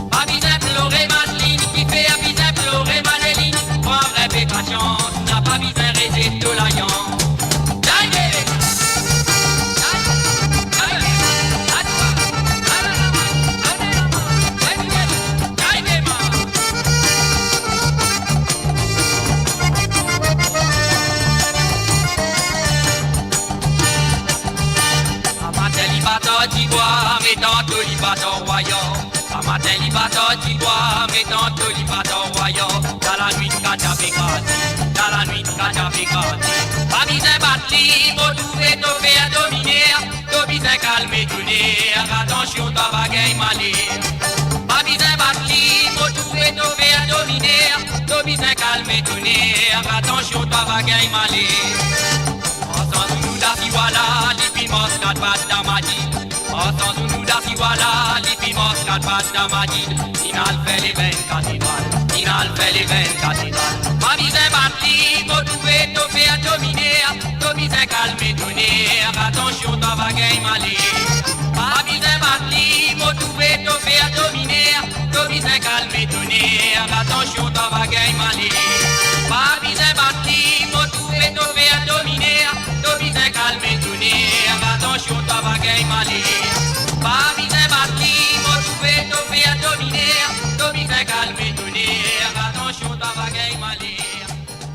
[SPEAKER 3] pas besoin de pleurer, Madeleine, qui fait à besoin de pleurer, Madeleine. Pas rêver ta chance, n'a pas besoin de rester tout la mais tantôt les bateaux royaux. À matin les bateaux d'ivoire, mais tantôt les bateaux royaux. Dans la nuit quand j'avais gardé, dans la nuit quand j'avais gardé. Pas besoin de battre, m'a trouvé, t'as fait à dominer. T'as besoin de calmer, tourner. Attention, t'as pas gagné malé. Pas besoin de battre, m'a trouvé, t'as fait à dominer. T'as besoin de calmer, tourner. Attention, t'as pas gagné malé. Ensemble nous d'assis voilà, les piments quatre pattes dans ma vie. Ensemble nous d'assis voilà, les piments quatre pattes dans ma vie. Inal fait les 20 cathédrales, Inal fait les 20 cathédrales. Ma vie est partie, m'a trouvé, t'as fait à dominer. T'as besoin de calmer, tourner. Attention, t'as pas gagné malé. Ma vie est partie, m'a trouvé, t'as fait à dominer. T'as besoin de calmer, tourner. Attention, t'as pas gagné malé. Ma vie est partie, m'a trouvé, t'as fait à dominer. T'as besoin de calmer, tourner. Attention, t'as pas gagné malé. Ma vie est partie, m'a trouvé, t'as fait à dominer. T'as besoin de calmer, tourner. Attention, t'as pas gagné malé.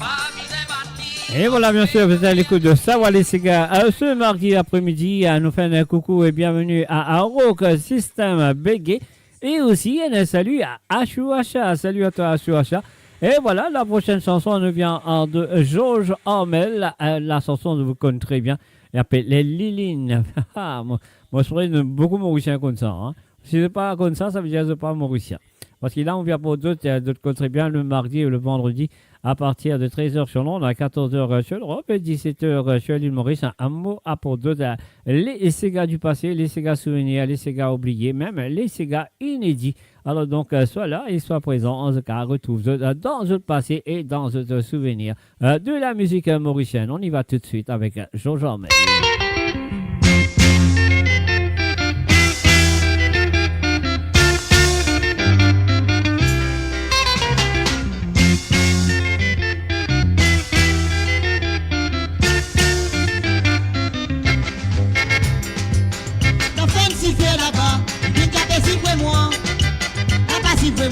[SPEAKER 3] Ma vie est partie.
[SPEAKER 1] Et voilà, bien sûr, vous êtes à l'écoute de Savoir les Ségas. Ce mardi après-midi, nous faisons un coucou et bienvenue à Rock System Bégué. Et aussi, un salut à Achouacha. Salut à toi, Achouacha. Et voilà, la prochaine chanson nous vient de Georges Hamel. La chanson, vous connaissez très bien. Elle s'appelle Les Lilines. Moi, je serais beaucoup mauricien comme ça. Hein. Si ce n'est pas comme ça, ça veut dire que je ne suis pas mauricien. Parce que là, on vient pour d'autres connaissent très bien le mardi et le vendredi à partir de 13h sur Londres, à 14h sur l'Europe et 17h sur l'île Maurice. Un mot à pour d'autres. Les Ségas du passé, les Ségas souvenirs, les Ségas oubliés, même les Ségas inédits. Alors donc, sois là et sois présent. En ce cas, retrouve dans le passé et dans le souvenir de la musique mauricienne. On y va tout de suite avec Georges Hamel.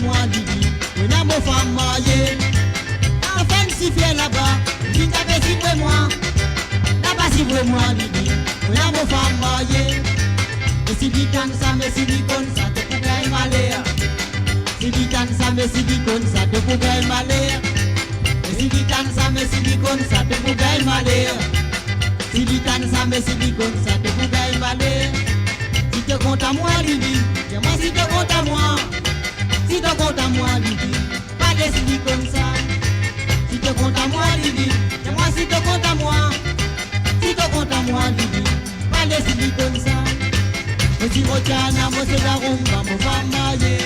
[SPEAKER 10] Moi, Didi, on a mon femme mariée. Enfin, si fier là-bas, dis t'as fait si moi. Là-bas, si moi, Didi, on a mon femme mariée. Et si dit comme ça, mais si dit comme ça, te pourrais malheur. Si dit comme ça, mais si dit comme ça, te pourrais malheur. Et si dit comme ça, mais si dit comme ça, te pourrais malheur. Si dit comme ça, mais si dit comme ça, te pourrais malheur. Si te compte à moi, Didi, et moi si te compte à moi. Si tu comptes à moi, Didi, pas décider comme ça. Si tu comptes à moi, Didi, et moi si tu comptes à moi. Si tu comptes à moi, Didi, pas décider comme ça. Moi si Rochana, moi c'est la rumba, mon femme mariée.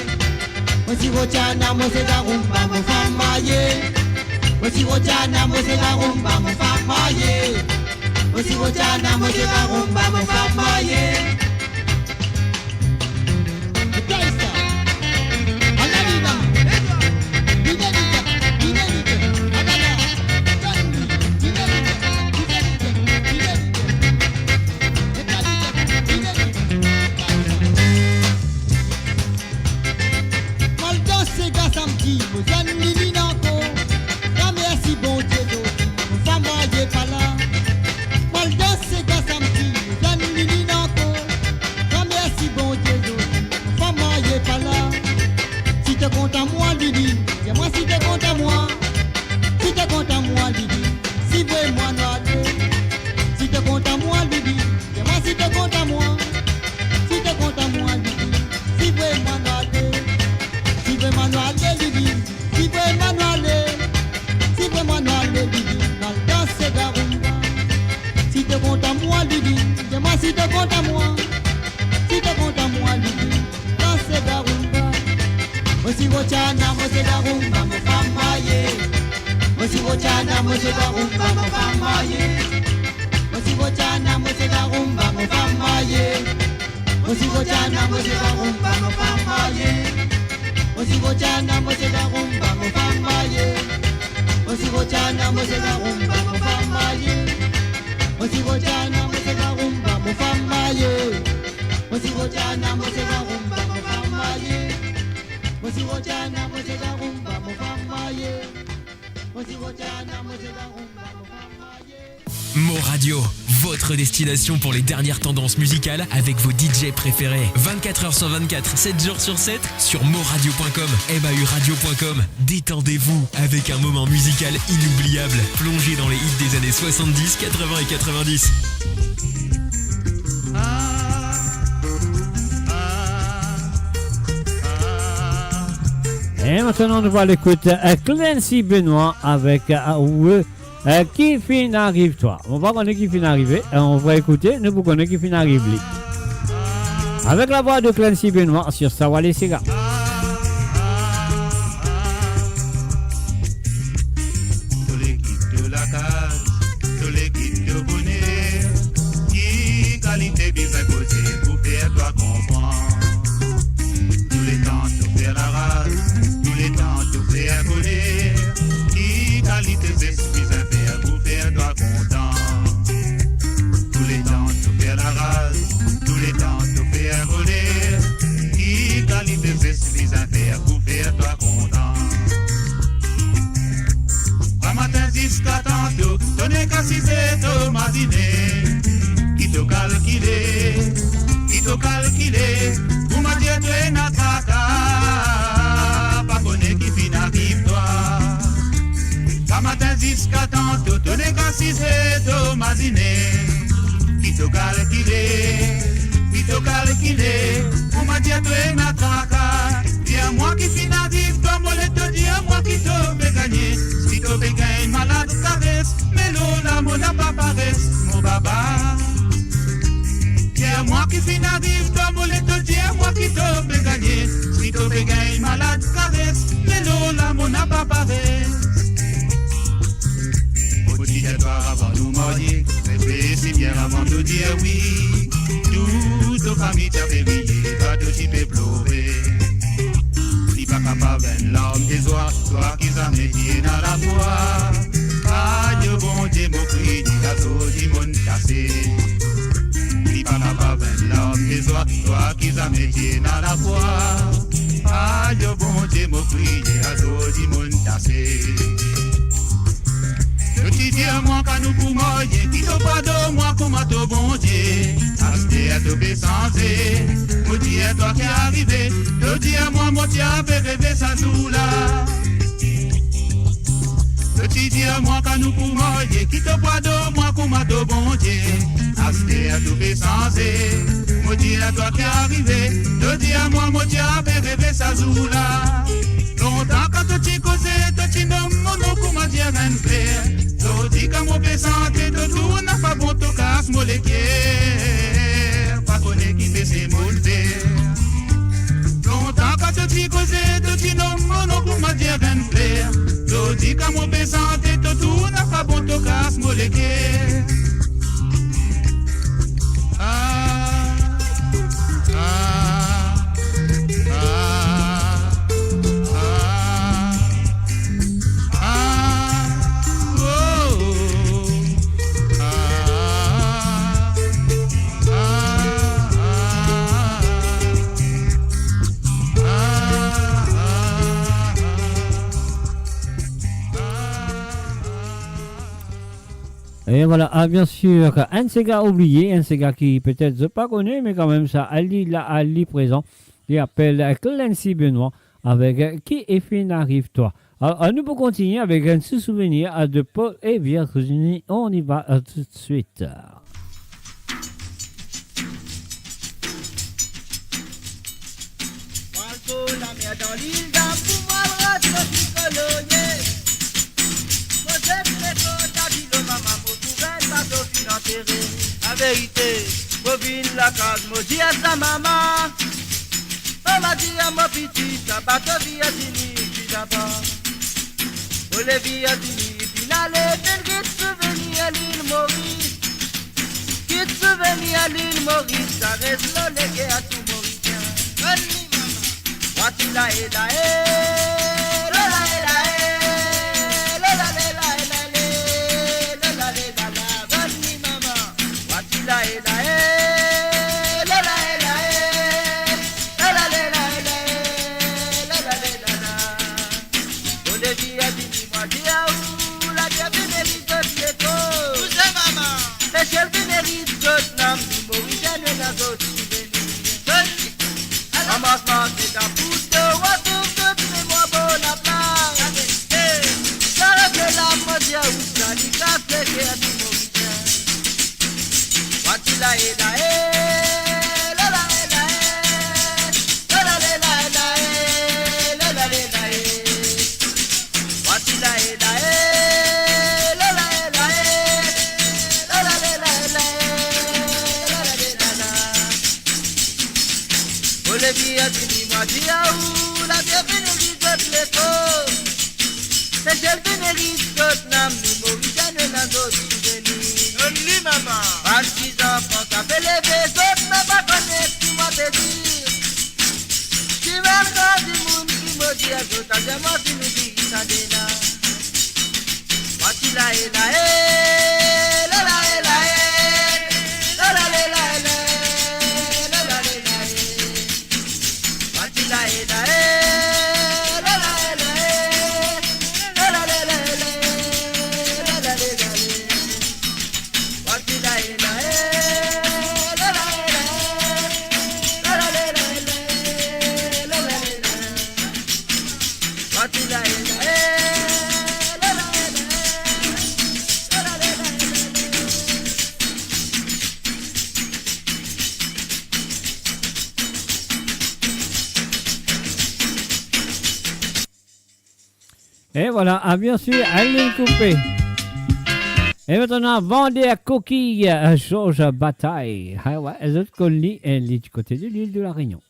[SPEAKER 10] Moi si Rochana, moi c'est la rumba, mon femme mariée. Moi si Rochana, moi c'est la rumba, mon femme mariée. Moi si Rochana, moi c'est la rumba, mon femme mariée. c'est la rumba, mon femme maillée. Moi si Rochana, moi c'est la rumba, mon femme maillée. Moi si Rochana, moi c'est la rumba, mon femme maillée. Moi si Rochana, moi c'est la rumba, mon femme maillée. Moi si Rochana, moi c'est la rumba, mon femme maillée. Moi si Rochana, moi c'est la rumba, mon femme maillée. Moi si Rochana, moi c'est la rumba, mon femme maillée. Moi si Rochana, moi c'est la rumba, mon femme maillée. Moi si Rochana, moi c'est la rumba, mon femme maillée. Moi si Rochana, moi c'est la rumba, mon femme maillée.
[SPEAKER 4] Mo Radio, votre destination pour les dernières tendances musicales avec vos DJ préférés. 24h sur 24, 7 jours sur 7 sur moradio.com, mauradio.com. Détendez-vous avec un moment musical inoubliable. Plongez dans les hits des années 70, 80 et 90.
[SPEAKER 1] Et maintenant, nous allons écouter Clancy Benoît avec Qui fin arrive-toi. On va connaître qui fin arriver. On va écouter, nous vous connaissons qui fin arrive. Avec la voix de Clancy Benoît sur Sawale Sega.
[SPEAKER 11] Tous les kits de la case, tous les kits de bonheur, qui qualité bien côté pour faire toi comprendre. Tous les temps de faire la race, tous les temps de faire bonheur, qui qualité d'esprit à faire pour faire toi content. Tous les temps de faire la race, tous les temps de faire bonheur, qui qualité d'esprit à faire pour faire toi content. Pas matin jusqu'à tantôt, donnez qu'à 6 heures matinée, qui te calculé, pour m'a dit tu es notre caca, pas connaît qui fin arrive toi. Pas matin jusqu'à tantôt, donnez qu'à 6 heures matinée, qui te calculé, pour m'a dit tu es notre caca. Dis-moi moi qui fin arrive toi, moi te dis à moi qui te vais gagner. Si tu veux gagner malade caresse, mais l'eau mon n'a pas paresse, mon baba. Dis-moi moi qui fin arrive toi, moi te dis à moi qui te vais gagner. Si tu veux gagner malade caresse, mais l'eau mon n'a pas paresse. Toi avant de nous marier, réfléchis bien avant de dire oui. Toute famille t'a réveillé, toi de t'y peux pleurer. Ni pas capable de l'homme des oies, toi qui as métier dans la foi. Aïe bon Dieu, mon cri, dis à tout le monde cassé. Ni pas capable de l'homme des oies, toi qui as métier dans la foi. Aïe bon Dieu, mon cri, dis à tout le monde cassé. Je dis à moi qu'à nous pour manger, qui te pas de moi comme à ton bon Dieu. Acheter à te baisser, me dis à toi qui est arrivé. Je dis à moi tu avais rêvé ça joue là. Je dis à moi qu'à nous pour manger, qui te pas de moi comme à ton bon Dieu. Acheter à te baisser, me dis à toi qui est arrivé. Je dis à moi tu avais rêvé ça joue là. Longtemps quand tu causais, tu n'as mon comme à dire un frère. Je dis qu'à mon santé de tout n'a pas bon to casse moléquier. Pas connaît qui fait ses molder. Longtemps quand tu causais, tu n'as mon comme à dire un frère. Je dis qu'à mon santé de tout n'a pas bon to casse moléquier.
[SPEAKER 1] Et voilà, bien sûr, un de ces gars oublié, un de ces gars qui peut-être je pas connais, mais quand même ça, Ali présent, qui appelle Clancy Benoît avec Qui est fin arrive-toi. Alors, nous pouvons continuer avec un petit souvenir de Paul et Virginie. On y va tout de suite.
[SPEAKER 12] La vérité, bovine la case, me dit à sa maman. On m'a dit à mon petit, ça bat te vie à Dini, puis Jabba. Olivia Dini, finale, quitte souvenir à l'île Maurice. Quitte souvenir à l'île Maurice, ça reste le légué à tout Mauricien. Watila et la haie, la la et la haie, la la la la la la la la la, Vanni mama. Watila et la haie, la la et la haie, la la la la la la la la. Olivia dit moi diaou, la bienvenue mérite l'écho. Où c'est maman? C'est celle qui mérite d'autres nam, Mauricien et la d'autres souvenirs. Ramasse-moi, c'est un pouce de retour de mémoire bonne à plat. Ça reste la modia où ça dit qu'à fléquer à tout Mauricien. Watila et la haie, la la et la haie, la la la la haie, la la la haie. Watila et la haie, la la et la haie, la la la la haie, la la la la. Olivia dis-moi diaou, la bienvenue de l'écho. C'est celle qui mérite d'autres nam, ni Mauricien et la d'autres souvenirs. Only maman. 26 enfants t'as fait lever, d'autres mais pas connaître, tu m'as te dire. Tu vas encore du monde qui me dit à d'autres, t'as bien moi qui nous dit ça déjà. Watila et la haie, la la et la haie, la la la la la, la la la la haie. Watila et la haie, la la et la haie, la la la la la, la la la la la. Watila et la haie, la la et la haie, la la la la la, la la la la. Watila et la haie.
[SPEAKER 1] Et voilà, bien sûr, Aline Coupé. Et maintenant, Vendée à coquille, Georges Bataille. Ah ouais, les autres colis, elle est du côté de l'île de la Réunion.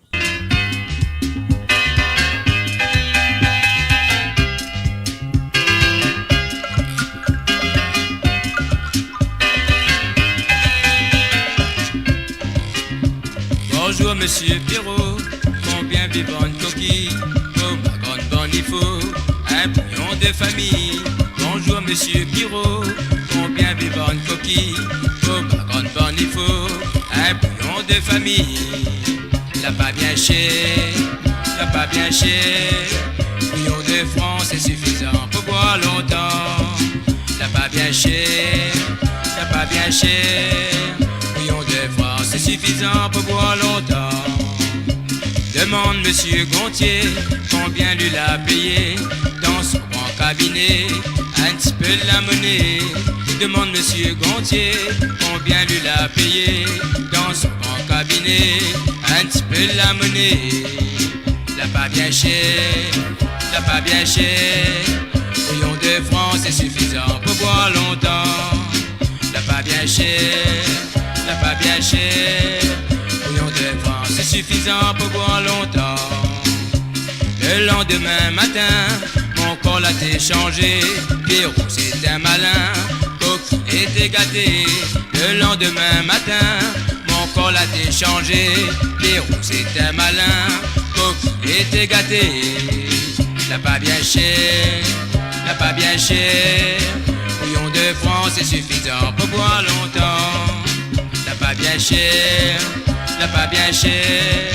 [SPEAKER 13] Bonjour monsieur Pierrot, combien vivant une coquille, oh ma grande bonne il faut un bouillon de famille. Bonjour monsieur Pierrot, combien vivant une coquille, oh ma grande bonne il faut un bouillon de famille. Y'a pas bien cher, y'a pas bien cher, bouillon de France c'est suffisant pour boire longtemps. Y'a pas bien cher, y'a pas bien cher, bouillon de France c'est suffisant pour boire longtemps. Demande monsieur Gontier combien lui l'a payé dans son grand cabinet, un petit peu de la monnaie. Demande monsieur Gontier combien lui l'a payé dans son grand cabinet, un petit peu de la monnaie. L'a pas bien cher, l'a pas bien cher, bouillon de France c'est suffisant pour boire longtemps. L'a pas bien cher, l'a pas bien cher, bouillon de France c'est suffisant pour boire longtemps. Le lendemain matin, mon corps l'a changé, Pierrot c'est un malin, Coquille était gâté. Le lendemain matin, mon corps l'a changé, Pierrot c'est un malin, Coquille était gâté. L'a pas bien cher, l'a pas bien cher, bouillon de France c'est suffisant pour boire longtemps. L'a pas bien cher, l'a pas bien cher,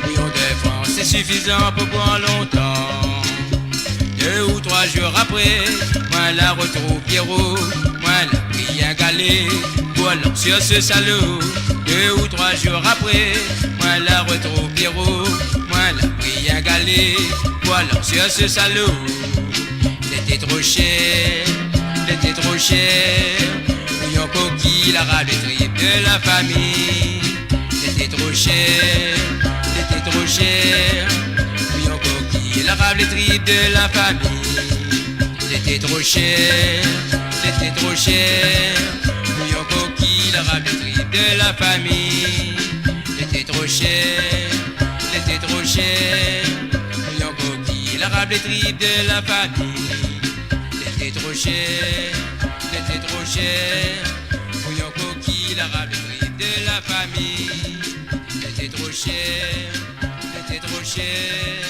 [SPEAKER 13] bouillon de France c'est suffisant pour boire longtemps. 2 ou 3 jours après, moi la retrouve Pierrot, moi la pris un galet, voilà sur ce salaud. 2 ou 3 jours après, moi la retrouve Pierrot, moi la pris un galet, voilà sur ce salaud. Il était trop cher, il était trop cher, bouillon coquille, la râle des tripes de la famille. C'était trop cher, c'était trop cher, bouillon coquille, la râle des tripes de la famille. C'était trop cher, c'était trop cher, bouillon coquille, la râle des tripes de la famille. C'était trop cher, c'était trop cher, bouillon coquille, la rableterie de la famille. T'étais trop cher, t'étais trop cher. Bouillon coquille, la rableterie de la famille. T'étais trop cher, t'étais trop cher.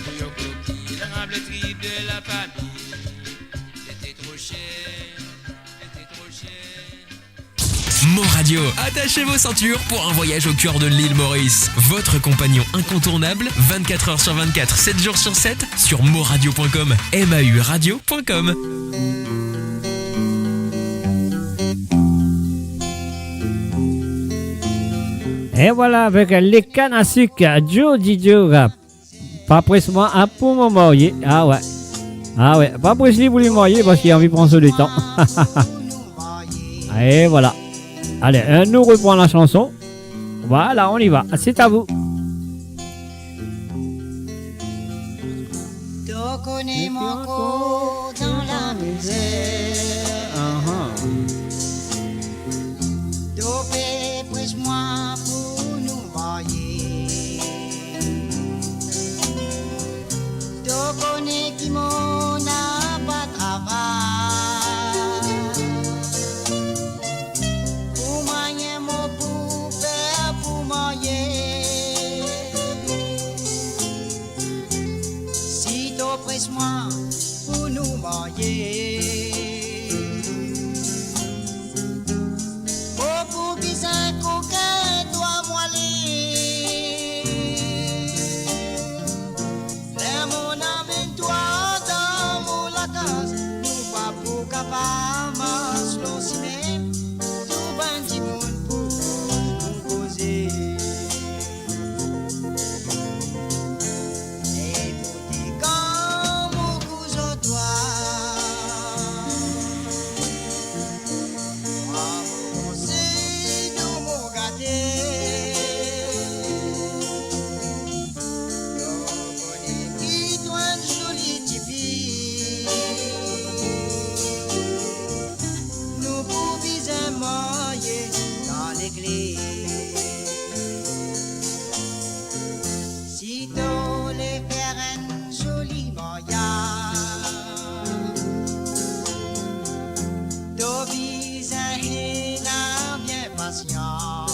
[SPEAKER 13] Bouillon coquille, la rableterie de la famille. T'étais trop cher, t'étais trop cher.
[SPEAKER 4] Mo Radio, attachez vos ceintures pour un voyage au cœur de l'île Maurice. Votre compagnon incontournable, 24 heures sur 24, 7 jours sur 7, sur moradio.com, mauradio.com.
[SPEAKER 1] Et voilà, avec les cannes à sucre, Joe Didio Rap. Pas presse-moi un pour me marier. Ah ouais, pas presse-lui pour lui marier parce qu'il a envie de prendre le temps. Et voilà. Allez, nous reprend la chanson. Voilà, on y va. C'est à vous.
[SPEAKER 10] Tu connais mon corps dans la misère. Tu presse-moi pour nous marier. Tu connais qui m'en a pas travail. Pour marier mon pour faire pour marier. Si tu presse-moi pour nous marier. Oh, pour bizarre coquin, toi moaler. Les mon amène toi dans mon la case. Nous pas pour capable mas l'on s'y met. Tout bandit monde pour nous causer. Et pour dire quand mon cousin toi. Si t'en les faire un joli mariage, t'en vis un hénin bien patient.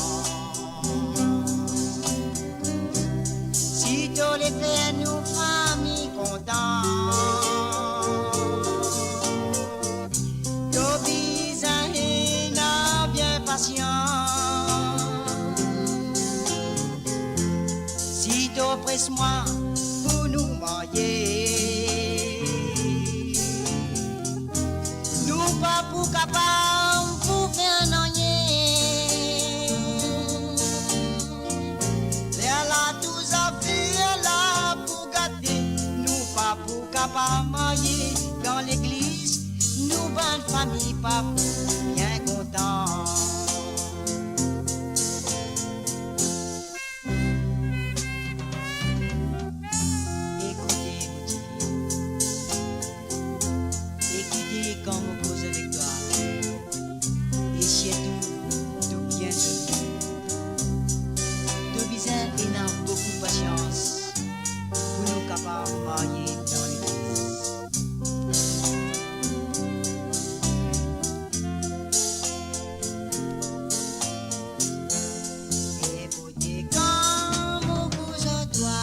[SPEAKER 10] Si t'en les faire nous famille content, t'en vis un hénin bien patient. Presse-moi pour nous marier. Nous pas pour capable pour faire un rien. Elle a tous à faire, elle a pour gâter. Nous pas pour capable marier dans l'église. Nous bonne famille pas pour bien content. Quand on pose avec toi, et chez tout bien joli. De bizarre et n'a beaucoup de patience pour nous capables de marier dans l'église. Et pour dire quand on pose à toi.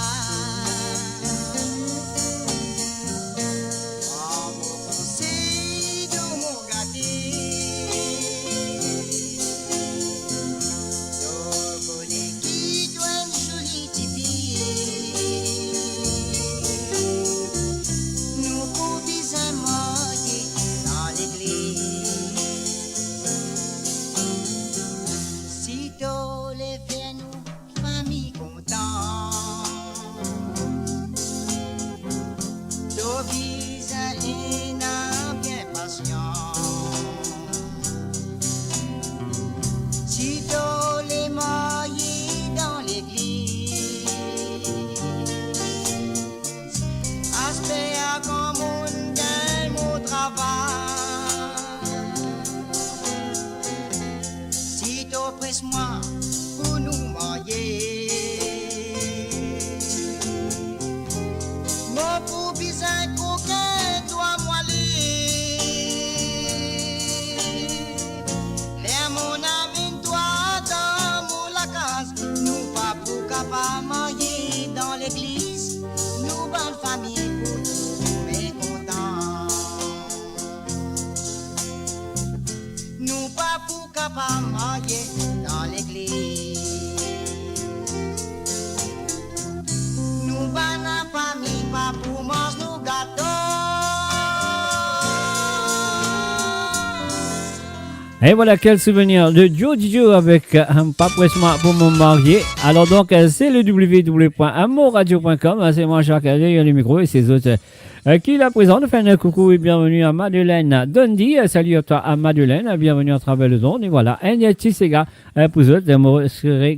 [SPEAKER 10] n'a pas marié dans l'église. Nous pas la famille, pas pour manger nos gâteaux.
[SPEAKER 1] Et voilà quel souvenir de Joe avec Pas pressement pour me marier. Alors donc c'est le www.amourradio.com. C'est moi Jacques derrière le micro et ces autres qui la présentent. Fait un coucou et bienvenue à Madeleine Dundee. Salut à toi à Madeleine, bienvenue à travers le zone. Et voilà, un petit Sega pour eux,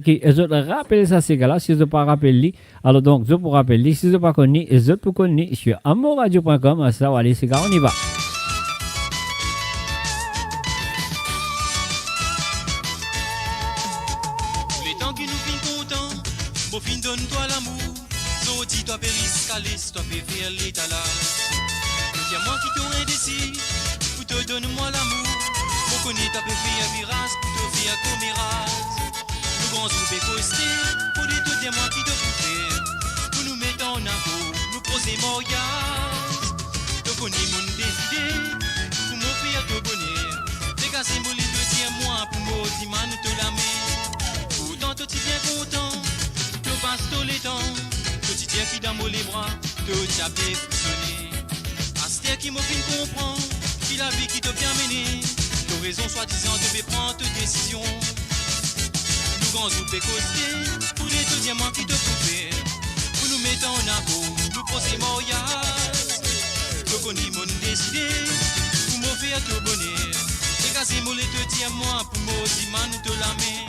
[SPEAKER 1] qui rappellent ça ces gars-là, si je ne pas rappeler. Alors donc, je pour rappeler, si je ne pas connu, je pour connu sur amourradio.com. Ça va aller, ces gars, on y va.
[SPEAKER 14] Donne-toi l'amour, Zoti, toi péris, calice, toi péfère l'étalage. Dis-moi qui t'ont indécis, pour te donne-moi l'amour. Pour connaître ta péfère virage, pour te faire commérage. Nous grands soupés costés, pour dire tout dis-moi qui te faire. Pour nous mettre en impôt, nous poser mariage. Te connais mon décidé, pour m'offrir ton bonheur. Dégager mon lit de tiens-moi, pour m'audiman te la main. Pourtant, toi tu bien content. Passe tous les temps, petit tiens qui dans les bras, tout a bien fonctionné. Astère qui m'a fait comprendre, qu'il la vie qui te bien mené. T'as raison, soi-disant, devais prendre tes décisions. Nous grands ou pécostés, pour les deux diamants qui te pouvaient. Pour nous mettre en impôt, nous poser mariage. Donc on y m'a décidé, pour m'en faire tout bonheur. Et casser mon les deux diamants, pour m'en dire man de la main.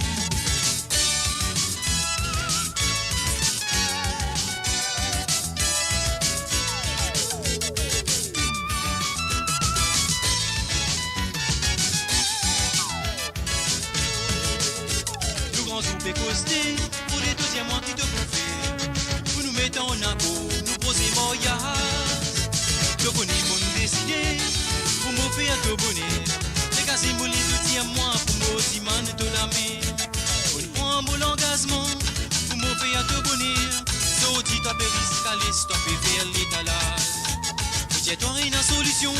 [SPEAKER 14] Costé, pour les deuxièmes mois qui te bouffent, pour nous mettre en impôt, nous poser mariage. Donc on y m'a décidé, pour me faire tout bonheur. Les casser mon lit deuxième mois, pour me dire man de la main. On prend mon engagement, pour me faire tout bonheur. Zoti, toi péris, calice, toi faire l'étalage. Dis-toi une solution,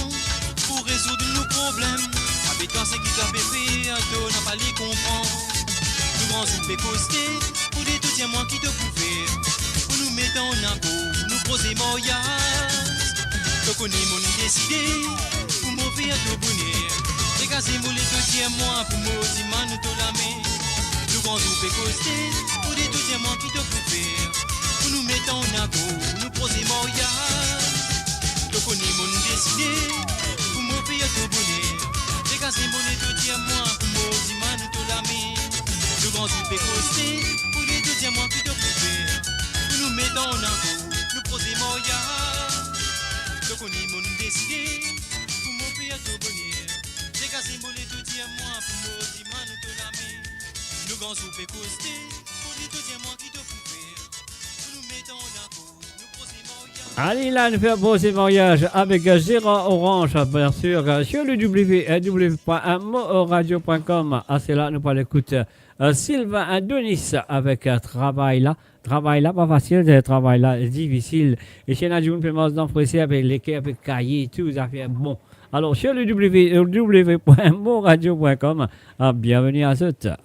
[SPEAKER 14] pour résoudre nos problèmes. Avec toi c'est qui t'a fait, toi n'a pas les comprendre. Nous grands soupés costés, pour les deux diamants qui te pouvaient. Pour nous mettre en impôt, nous poser mariage. Donc on est mon décidé, pour m'en faire tout bonheur. Dégager mon les deux diamants, pour m'en dire man de la main. Nous grands soupés costés, pour les deux diamants qui te pouvaient. Pour nous mettre en impôt, nous poser mariage. Donc on est mon décidé, pour m'en faire tout bonheur. Dégager mon les deux diamants, pour m'en dire man de la main. Nous grands soupés costés, pour les deux diamants qui te pouvaient. Pour nous mettre en impôt, nous poser mariage. Donc on y m'a décidé, pour m'en faire tout bonheur. Dégager mon les deux diamants, pour m'en dire man de la main. Nous grands soupés costés, pour les deux diamants qui te pouvaient. Pour nous mettre en impôt, nous poser mariage.
[SPEAKER 1] Allez là, nous faire poser mariage avec Gérard Orange, bien sûr, sur le www.amourradio.com. Ah, c'est là, nous parlons d'écoute. Sylvain Denis avec travail là, pas facile, travail là, difficile. Et chez Nadjoun, peut m'en presser avec l'équipe, avec cahier, tout ça fait bon. Alors, sur le www.amourradio.com, bienvenue à ce temps.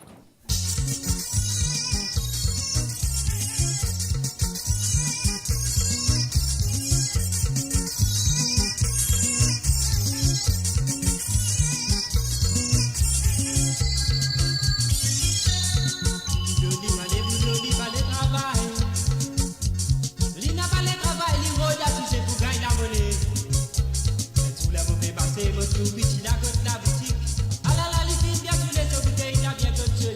[SPEAKER 10] Tout petit la côte la boutique. Ah là là, les filles bien tous les hôpitaux, il y a bien que Dieu.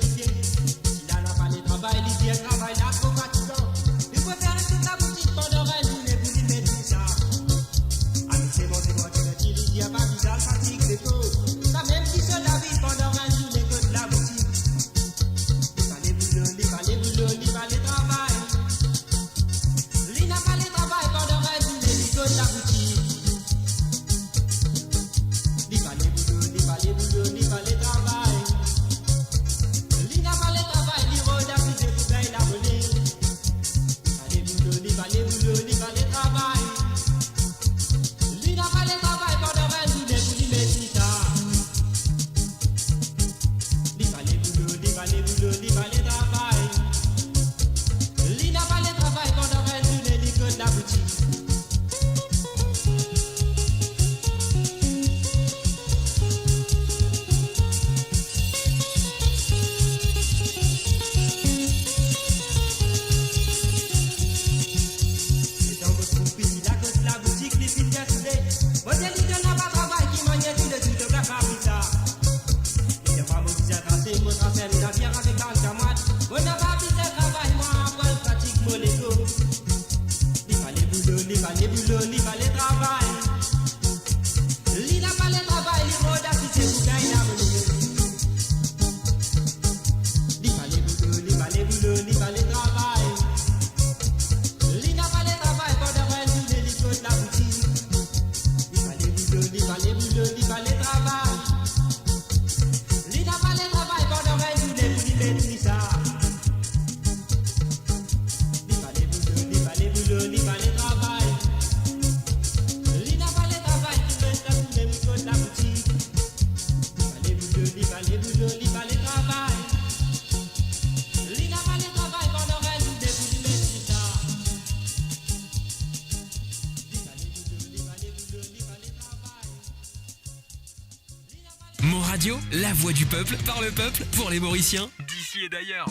[SPEAKER 4] Mon Radio, la voix du peuple, par le peuple, pour les Mauriciens, d'ici et d'ailleurs.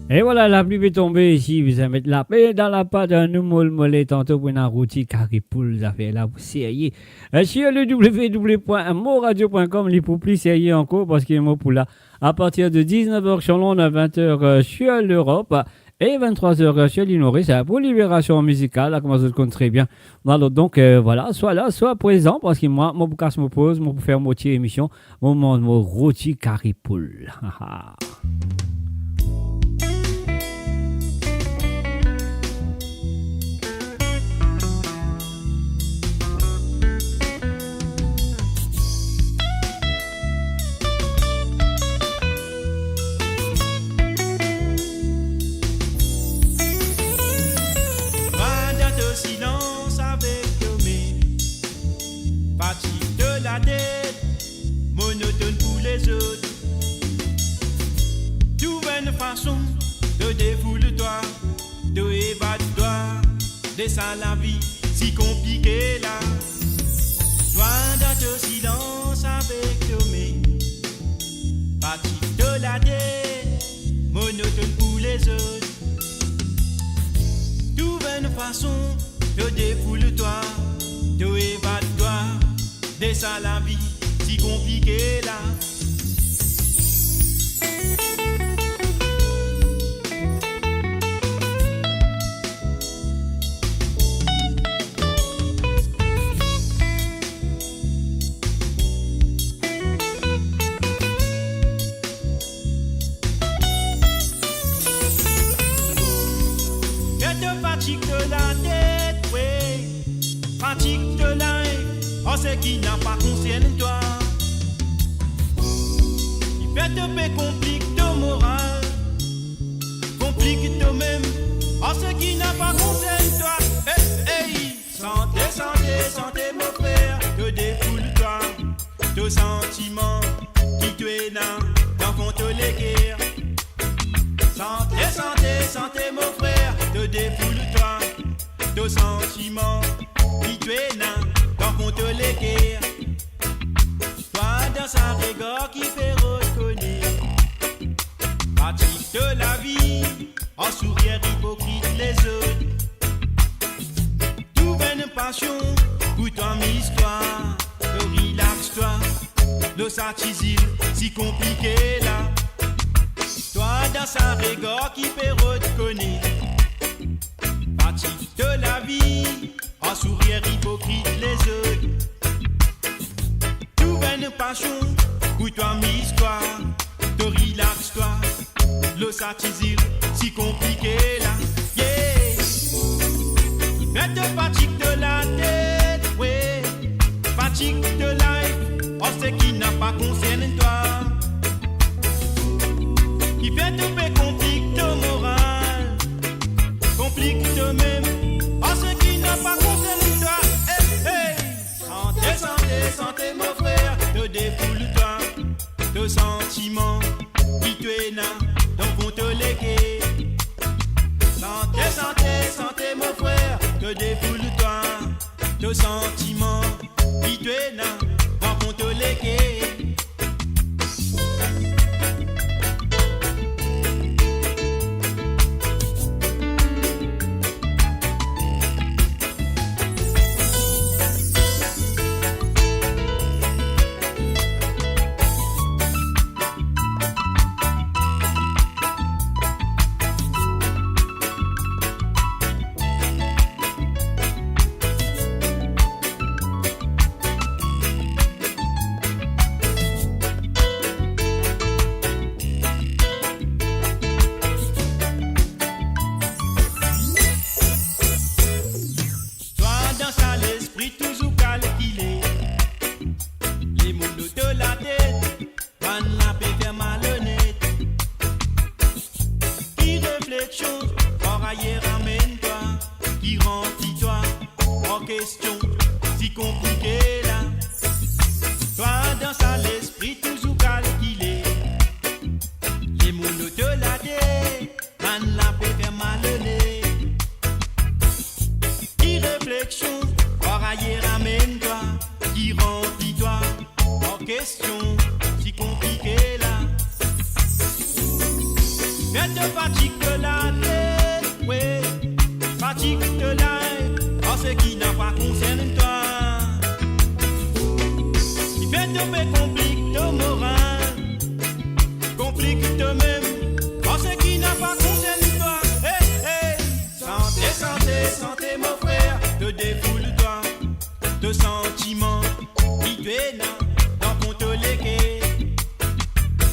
[SPEAKER 1] Et voilà, la pluie est tombée ici. Vous allez mettre la paix dans la pâte. Nous mollet tantôt pour une rôti caripoule. Ça fait là, vous sérieux. Sur le www.moradio.com, les pour plus sérieux encore parce qu'il y a un mot pour là. À partir de 19h sur l'onde, à 20h sur l'Europe. Et 23h sur l'Ignoré, c'est pour Libération musicale, là, comme vous le connaissez très bien. Alors, donc, voilà, soit là, soit présent, parce que moi, mon boucasse me pose, moi, pour faire moitié émission, mon rôti caripoule.
[SPEAKER 11] Fatigue de la tête, monotone pour les autres. Trouve une façon de défoule-toi, de évade-toi, descends la vie si compliquée là. Toi dans ton silence avec tes mains. Fatigue de la tête, monotone pour les autres. Trouve une façon de défoule-toi, de évade-toi. Descends la vie si compliquée là. Que te fatigue de la tête, ouais, fatigue de la oh, c'est qui n'a pas conscience de toi. Il fait te paix, complique ton moral, complique toi-même. Oh, c'est qui n'a pas conscience de toi. Hey, hey, santé, santé, santé, mon frère, te défoule-toi, tes sentiments qui te énervent, tant qu'on te l'équerre. Santé, santé, santé, mon frère, te défoule-toi, tes sentiments qui te énervent. Qu'on te l'équerre, toi dans sa rigueur qui fait reconnaître. Pratique de la vie, en sourire hypocrite les autres. Trouve une passion, goûte en histoire, relaxe-toi, le satisile si compliqué là. Toi dans sa rigueur qui fait reconnaître. Pratique de la vie, en sourire hypocrite les autres. Trouve une passion, goûte-toi en histoire, te relaxe-toi, le satisile si compliqué là. Yeah, faites fatigue de la tête, ouais, fatigue de life, oh c'est qui n'a pas conscience de toi. Qui fait te paix, complique ton moral, complique toi-même. Pas conscience de toi, hey, hey. Santé, santé, santé, mon frère, te défoule-toi, tes sentiments qui te énervent, donc on te l'équerre. Santé, santé, santé, mon frère, te défoule-toi, tes sentiments qui te énervent, donc on te l'équerre.
[SPEAKER 14] Mais te fatigue de l'année, oui, fatigue de l'année, parce qu'il n'a pas concerné toi. Il fait tomber complique de moral, complique de même, parce qu'il n'a pas concerné toi. Hey, hey, santé, santé, santé, mon frère, te défoule-toi de sentiments qui te dans ton te léguer.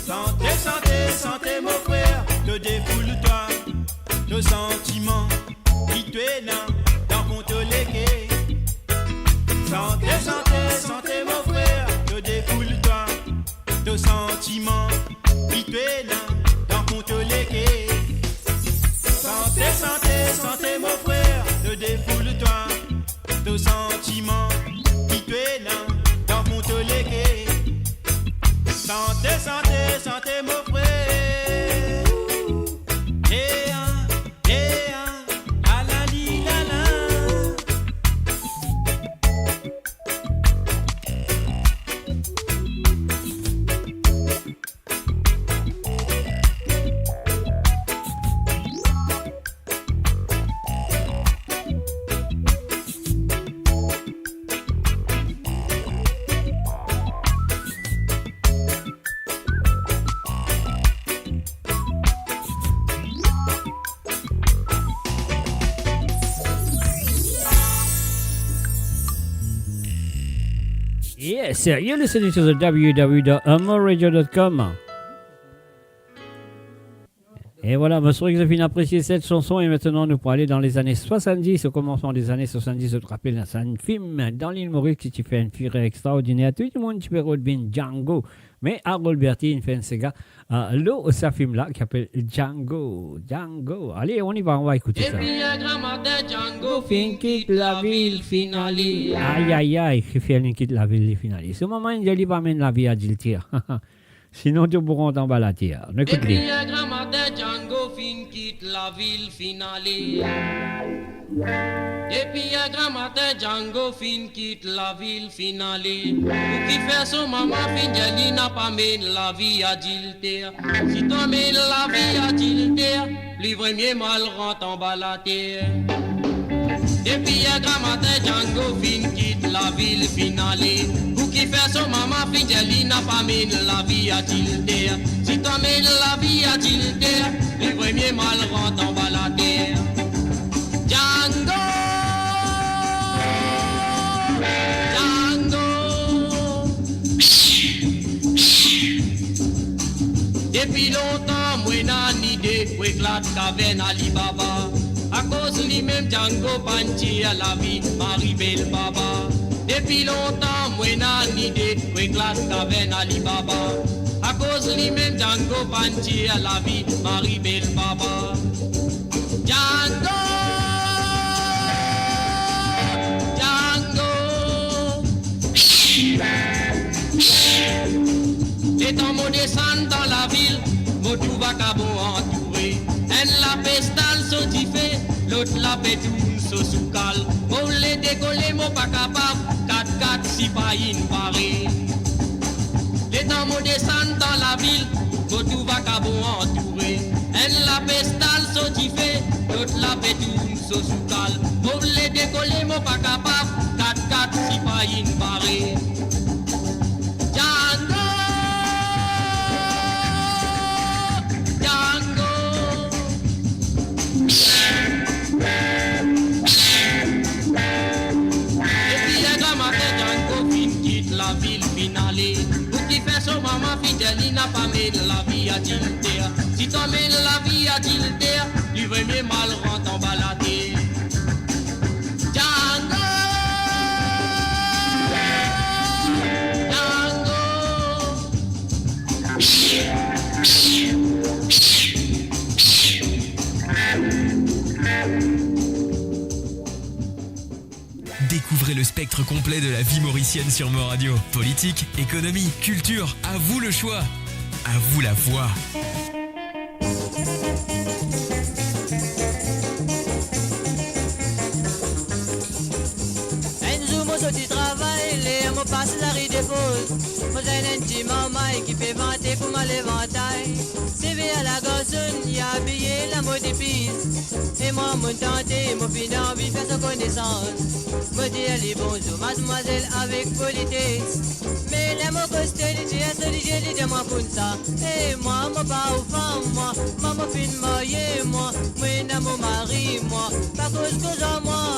[SPEAKER 14] Santé, santé, santé, mon frère, te défoule-toi de sentiments qui te dans ton te léguer. Santé, santé, santé, mon frère, te défoule-toi de sentiments qui te dans ton te léguer. Santé, santé, santé, mon frère, te défoule-toi de sentiments qui te dans ton te léguer. Santé, santé, santé, mon frère. Ah la li la la.
[SPEAKER 1] Yes, you're listening to the www.amoradio.com. Et voilà, monsieur Xavier a apprécié cette chanson et maintenant nous pourrons aller dans les années 70. Au commencement des années 70, je te rappelle, c'est un film dans l'île Maurice qui fait une fille extraordinaire. Tout le monde tu peux bien Django. Mais Harold Bertie, il fait un Sega. Là, c'est un film là qui s'appelle Django. Django. Allez, on y va, on va écouter ça.
[SPEAKER 15] Et puis un grand matin, Django fin quitte la ville finale.
[SPEAKER 1] Aïe, aïe, aïe, qui fait une quitte la ville finale. Ce moment, il dit pas même la vie à Diltir. Sinon, tu pourras t'en balader.
[SPEAKER 15] Et puis un grand matin, Django fin quitte la ville finale. Et puis un grand matin, Django fin quitte la ville finale. Pour qui fait son maman fin, il n'a pas mis la vie à Dilter. Si tu mets la vie à Dilter, plus vraiment mal rentre en bas la terre. Et puis un grand matin, Django fin quitte la ville finale. Pour qui fait son maman fin, il n'a pas mis la vie à Dilter. Si tu mets la vie à Dilter, plus vraiment mal rentre en bas la terre. Django, Django. Depuis longtemps, moi n'a ni idée pour éclate caverne Alibaba. À cause lui-même Django Panchi à la vie, Marie-Belle Baba. Depuis longtemps, moi n'a ni idée pour éclate caverne Alibaba. À cause lui-même Django Panchi à la vie, Marie-Belle Baba. Django. Et en mon descend dans la ville, mon tout va cabot entouré. Un la pestale sautifé, l'autre la pétoune sous soukal. Pour les décoller, mon pas capable, 4-4 si pas une parée. Et en mon descend dans la ville, mon tout va cabot entouré. Un la pestale sautifé, l'autre la pétoune sous soukal. Pour les décoller, mon pas capable, 4-4 si pas une parée. La ville finale, pour qui fait son maman fidèle, il n'a pas mis la vie à Dilter. Si tu mets la vie à Dilter, lui vraiment mal rentre en balader. Django, Django.
[SPEAKER 4] Découvrez le spectre complet de la vie mauricienne sur Mo Radio. Politique, économie, culture, à vous le choix. À vous la voix.
[SPEAKER 9] Enzo, moi, je travaille, les mots passent la rue des pauses. Moi, j'ai un petit maman qui fait vanter pour ma l'éventail. C'est à la gossune, il y a
[SPEAKER 16] Et moi, mon tante, mon fille envie de faire sa connaissance. Me dire les bonjours, mademoiselle, avec politesse. Mais les mots costés, les tiens, les dis moi pour ça. Et moi, mon pas aux femmes, moi, maman fin mariée, moi, mon mari, moi, pas cause à moi.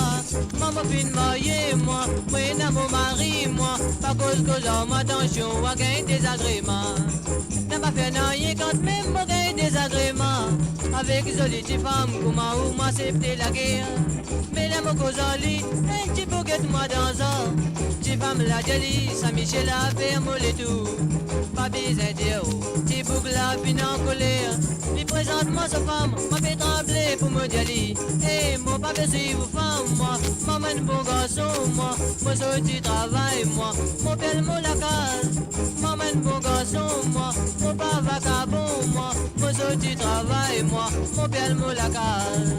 [SPEAKER 16] Maman fin mariée, moi, mon mari, moi, pas cause à moi. Attention, à gagner des agréments. N'a pas fait rien quand même, moi, gagner des agréments. Avec jolie petite femme, comment ou moi, c'est la guerre. Mais les mots cause à lui, un petit peu moi dans un. Petite femme la jolie, Saint-Michel a fait moller tout. Pas besoin de dire, petit boucle la fin en colère. Lui présente-moi sa femme, m'a fait trembler pour me dire lui. Eh, mon papa suit vous femme, moi, maman un bon garçon, moi, moi sorti travail, moi, mon père mon la case. Maman un bon garçon, moi, mon papa vagabond, moi, moi sorti travail, moi, mon père mon la case.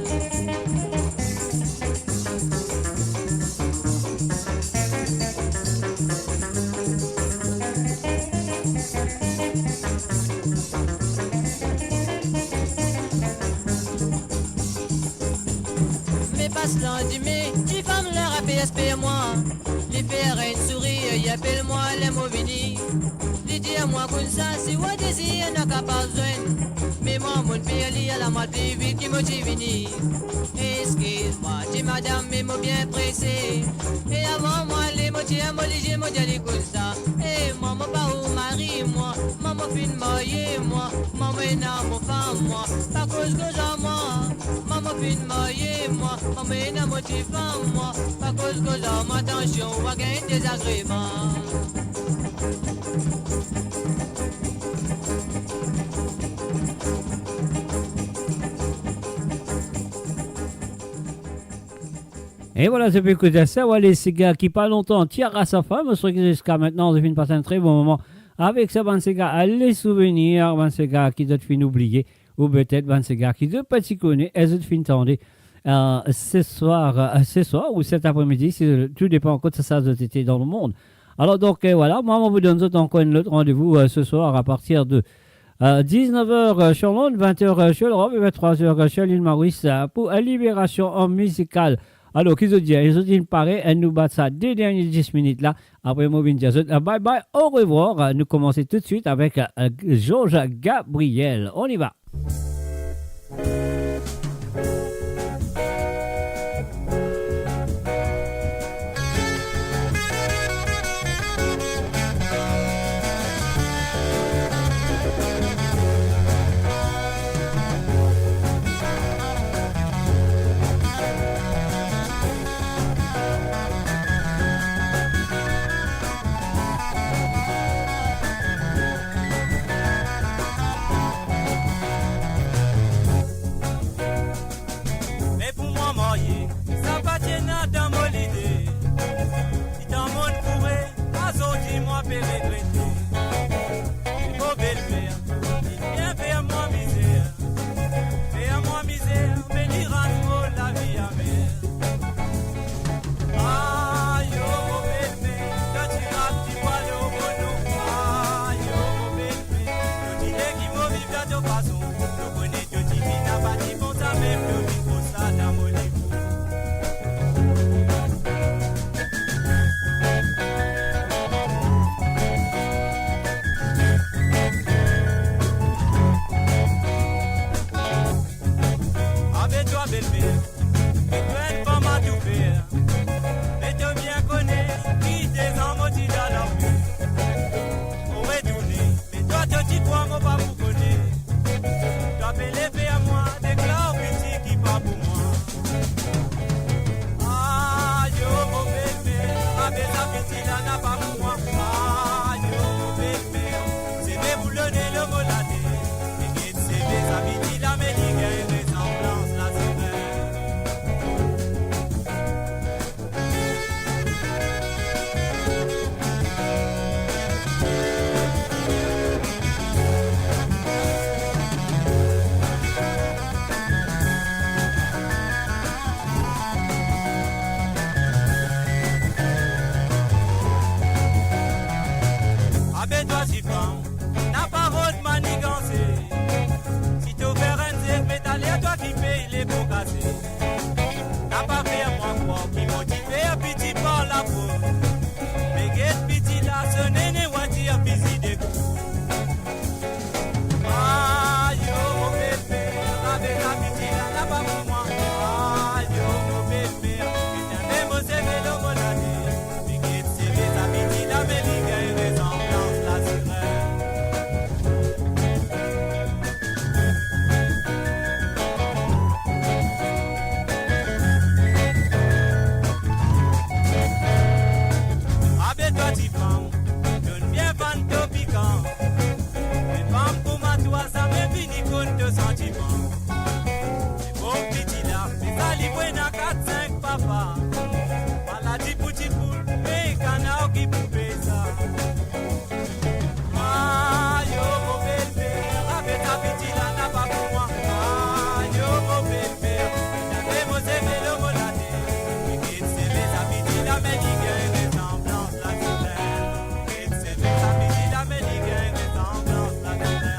[SPEAKER 16] L'endimé, tu femmes leur APSP moi. Les faire une souris, y appelle-moi les Movini. Les dire moi comme ça, si vous désirez, n'a qu'à pas besoin. Mais moi, mon père, il y a la moitié vite qui motive vini. Excuse-moi, dis madame, mais moi bien pressé. Et avant moi, les motifs, moi, les moi, j'ai comme ça. Et moi, mon pas au mari, moi, maman fin mariée, moi, maman est mon femme, moi, pas cause à moi. Maman fin mariée, moi, maman est motif femme, moi, pas cause à moi. Attention, on va gagner des agréments.
[SPEAKER 1] Et voilà, c'est plus que ça. Voilà, les cigares qui pas longtemps tirent à sa femme. Je crois que jusqu'à maintenant, on a passé un très bon moment avec ce bon cigare. Les souvenirs, bon cigare qui doit fin oublier. Ou peut-être bon cigare qui doit pas s'y connaître. Et doit fin tendre ce soir ou cet après-midi. Tout dépend encore de ça doit être dans le monde. Alors donc, voilà, moi, on vous donne encore un autre rendez-vous ce soir à partir de 19h sur Londres, 20h sur l'Europe et 23h sur l'île Maurice pour Libération musicale. Alors, qu'est-ce que je dis? Ils ont dit, il paraît, elle nous bat ça des dernières 10 minutes là. Après, moi, bye bye, au revoir. Nous commençons tout de suite avec Georges Gabriel. On y va.
[SPEAKER 17] Drop it compte de sentiments. Les beaux petits là, les aliboués n'a 4-5 papa. Maladie pour petit poule, et canard qui pouvait ça. Ah, yo, mon belle-père, avec ta petite là, n'a pas pour moi. Ah, yo, mon belle-père, j'avais mon zévé le molade. Et qui te sévait sa petite là, mais il y a une ressemblance là, tout l'air. Qui te sévait sa petite là, mais il y a une ressemblance là, tout l'air.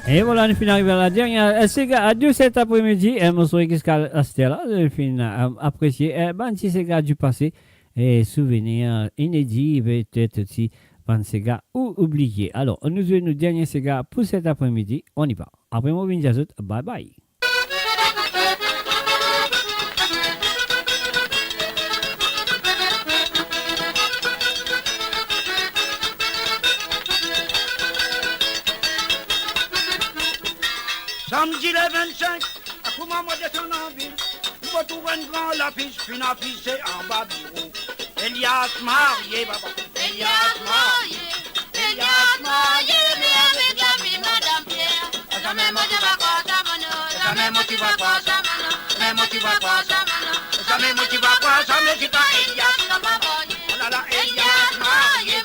[SPEAKER 1] Et voilà, nous finissons arrivé à la dernière. C'est adieu cet après-midi. Et je suis jusqu'à Stella. Je finis apprécier. Ben, si c'est gars du passé. Et souvenirs inédits. Peut-être aussi, ben, c'est gars ou oubliés. Alors, nous avons nos derniers gars pour cet après-midi. On y va. Après moi, Vinjazot. Bye bye.
[SPEAKER 10] Samedi le 25, à comment moi descendre en ville, moi trouve un grand l'affiche, puis une affiche en bas bureau. Elias marié, papa. Elias marié, mais avec la vie, Madame Pierre. Jamais moi tu vas croire ça, jamais moi tu vas croire ça, jamais moi tu vas croire ça, jamais moi tu vas croire ça, mais c'est pas Elias, papa. Oh là là, Elias marié,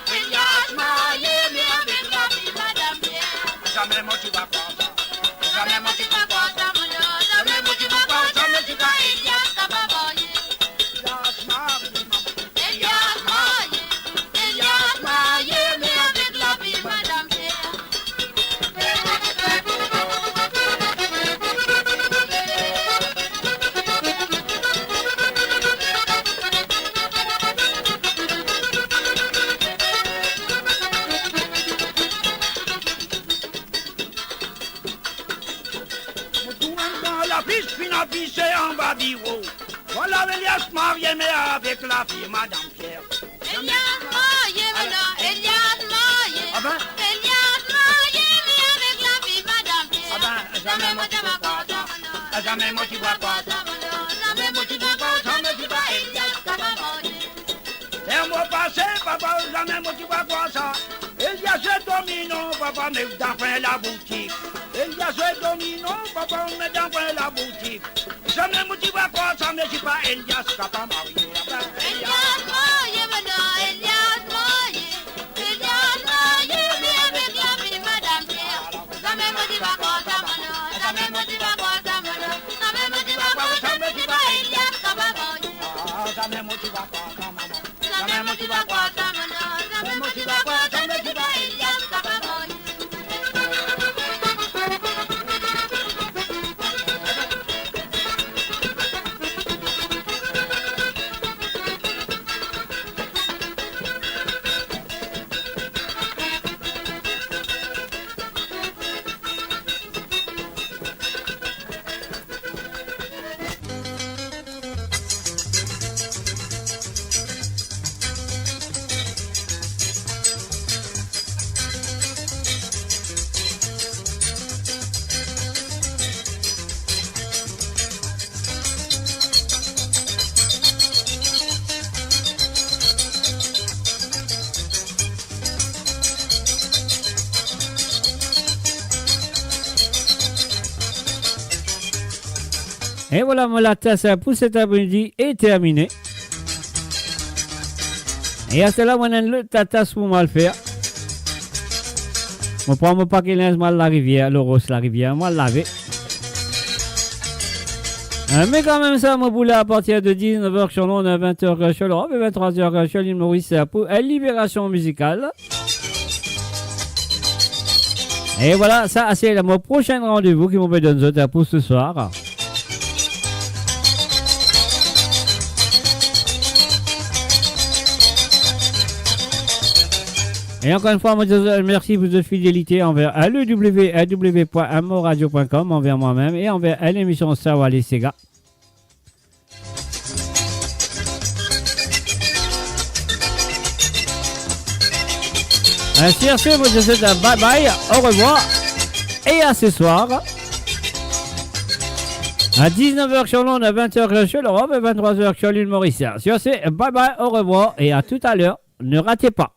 [SPEAKER 10] Elias marié, mais avec la vie, Madame Pierre. Jamais moi tu vas croire ça, jamais moi tu vas croire ça, jamais moi tu vas croire ça, mais c'est pas Elias, papa. Elias marié, mais avec la vie, Madame Pierre. Puis n'a pissé en bas bureau. Voilà Elias marié, mais avec la fille, Madame Pierre. Elias marié, maintenant, Elias marié. Ah ben? Elias marié, mais avec la fille, Madame Pierre. Ah ben, jamais moi tu vas croire ça. Jamais moi tu vas croire ça. Jamais moi tu vas croire ça, mais tu vas Elias, papa marié. C'est moi passé, papa, jamais moi tu vas croire ça. Elias est dominant, papa, mais d'après la boutique. Elias est dominant, papa, mais d'après la boutique. Jamais moi tu vas croire ça, mais c'est pas Elias, papa marié. Elias marié, maintenant, Elias marié. Elias marié, mais avec la vie, Madame Pierre. Jamais moi tu vas croire ça, maintenant. Jamais moi tu vas croire ça, maintenant. Jamais moi tu vas croire ça, mais c'est pas Elias, papa marié. Jamais moi tu vas croire ça, maman. Jamais moi tu vas croire ça, maintenant. Jamais moi tu vas croire ça, mais c'est pas Elias, papa marié.
[SPEAKER 1] Et voilà, la tasse pour cet après-midi est terminée. Et à cela, on a le tasse pour mal faire. Je prends mon paquet de linge, la rivière, le rose, la rivière, moi laver. Mais quand même, ça, mon boulot à partir de 19h sur l'onde, 20h sur l'Europe et 23h sur l'île Maurice pour Libération musicale. Et voilà, ça, c'est mon prochain rendez-vous qui me donne pour ce soir. Et encore une fois, merci pour votre fidélité envers www.amoradio.com, envers moi-même et envers l'émission Sawali Sega. Ainsi, je vous souhaite un bye bye, au revoir Et à ce soir, à 19h sur Londres, à 20h sur l'Europe et 23h sur l'île Maurice. Sur ce, bye bye, au revoir et à tout à l'heure. Ne ratez pas.